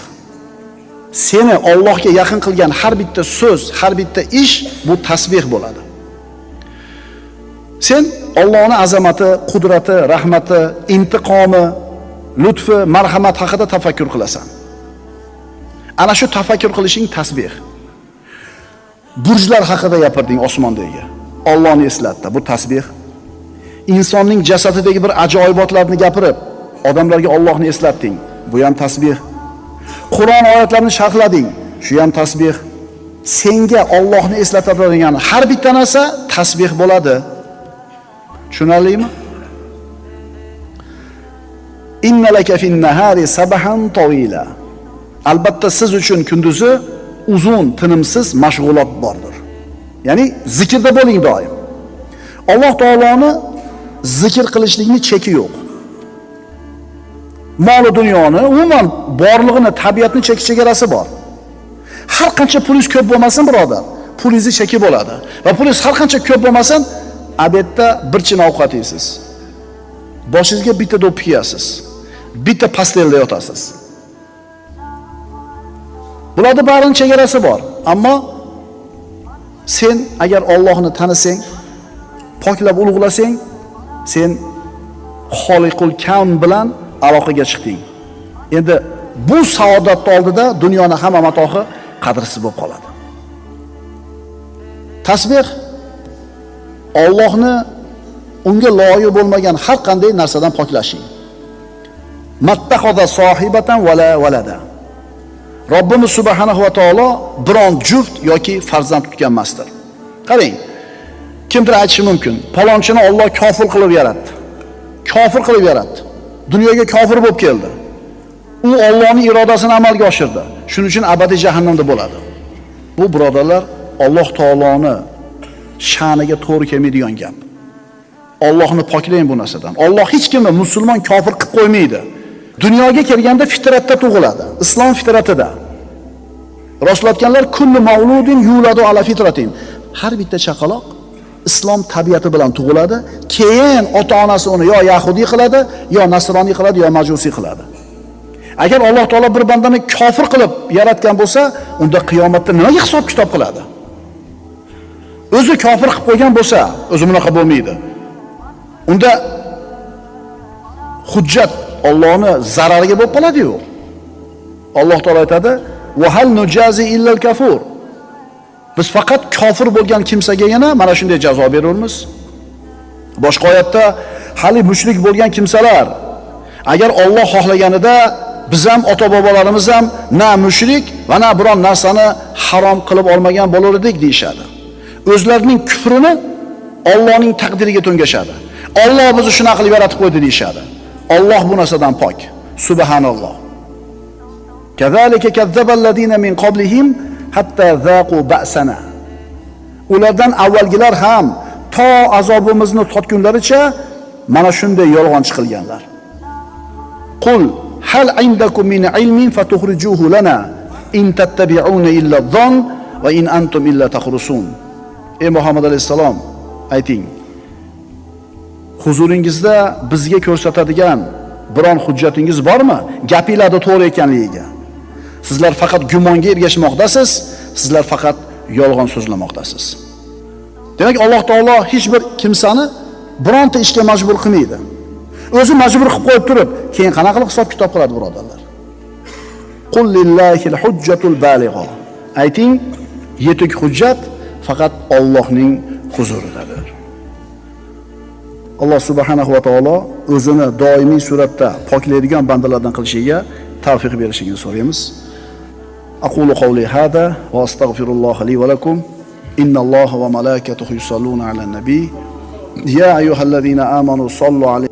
Seni Allohga yaqin qilgan har bitta so'z, har bitta ish bu tasbih bo'ladi. Sen Allohning azamati, qudrati, rahmati, intiqomi, lutfi, marhamat haqida tafakkur qilasan. Ana shu tafakkur qilishing tasbih. Burjlar haqida gapirding osmondagi. Allohni eslatdi. Bu tasbih. insonning jasadidagi bir ajoyibotlarni gapirib, odamlarga Allohni eslatding. Bu ham tasbih. Qur'on oyatlarini sharhlading. Shu ham tasbih. Senga Allohni eslatadigan har bitta narsa tasbih bo'ladi. Tushunarlimi? Inna laka fin nahari sabahan tawila. Albatta siz uchun kunduzi uzun, tinimsiz mashg'ulot bordir. Ya'ni zikrda bo'ling doim. Alloh taoloni zikr qilishlikning cheki yo'q. Mol dunyoni, umuman borlig'ini, tabiatning cheki-chegarasi bor. Har qancha pulingiz ko'p bo'lmasin, birodar, pulingiz cheki bo'ladi. Va pulingiz har qancha ko'p bo'lmasin, abedda bir chin ovqat yeysiz. Boshingizga bitta do'ppi kiyasiz. Bitta pastelda yotasiz. Bularda barining chegarasi bor. Ammo sen agar Allohni tanisang, poklab ulug'lasang, sen Xoliqul Kawn bilan aloqaga chiqding. Endi bu saodatning oldida dunyoning hamma matohi qadrsiz bo'lib qoladi. Tasbih Allohni unga loyiq bo'lmagan har qanday narsadan poklashing. Mattaxoda sohibatan vala valada. Robbimiz subhanahu va taolo biron juft yoki farzand tutgan emasdir. Qarang, kimdir aytishi mumkin, palonchini Alloh kofir qilib yaratdi. Kofir qilib yaratdi. Dunyoga kofir bo'lib keldi. U Allohning irodasini amalga oshirdi. Shuning uchun abadiy jahannamda bo'ladi. Bu birodarlar, Alloh taoloni sha'niga to'g'ri kelmaydigan gap. Allohni poklang bu narsadan. Alloh hech kimni musulmon kofir qilib qo'ymaydi. Dunyoga kelganda fitratda tug'iladi. Islom fitratida. Rasul aytganlar, kullu mavludin yuladu ala fitratin. Har bitta chaqaloq islom tabiati bilan tug'iladi. Keyin ota-onasi uni yo yahudiy qiladi, yo nasroniy qiladi, yo majusiy qiladi. Agar Alloh taolo bir bandani kofir qilib yaratgan bo'lsa, unda qiyomatda nimaga hisob-kitob qiladi? O'zi kofir qilib qo'ygan bo'lsa, o'zi bunaqa bo'lmaydi. Unda hujjat Allohni zarariga bo'lib qoladi-yu. Alloh taolo aytadi: "Va hal nujazi illa al-kafur." Biz faqat kofir bo'lgan kimsagagina mana shunday jazo beramiz. Boshqa oyatda hali mushrik bo'lgan kimsalar agar Alloh xohlaganida biz ham ota-bobolarimiz ham na mushrik va na biron narsani harom qilib olmagan bo'lar edik deyshadi. O'zlarining kufrini Allohning taqdiriga to'ngashadi. Alloh bizni shunaqa qilib yaratib qo'ydi deyshadi. Alloh bu narsadan pok. Subhanalloh. Kazalika kazzaballazina min qablihim hatta zaqu ba'sana. Ulardan avvalgilar ham to azobimizni totgunlaricha mana shunday yolg'onchi qilganlar. Qul hal indakum min ilmin fatukhrijuhu lana in tattabi'una illa adh-dhann va in antum illa takhrusun. Ey Muhammad alayhisalom, ayting. Huzuringizda bizga ko'rsatadigan biron hujjatingiz bormi? Gapingizda to'g'ri ekanligiga. Sizlar faqat gumonga ergashmoqdasiz, sizlar faqat yolg'on so'zlamoqdasiz. Demak, Alloh taolo hech bir kimsani bironta ishga majbur qilmaydi. O'zi majbur qilib qo'yib turib, keyin qanaqa qilib hisob-kitob qiladi, birodarlar? Qul lillahil hujjatul baligha. Ayting, yetuk hujjat faqat Allohning huzuridadir. Alloh subhanahu va taolo o'zini doimiy suratda poklaydigan bandalardan qilishiga tavfiq berishini so'raymiz. Aqulu qawli hada va astaghfirulloh li va lakum. Innalloha va malaikatahu yusalluna alan nabiy. Ya ayyuhallazina amanu sallu alayhi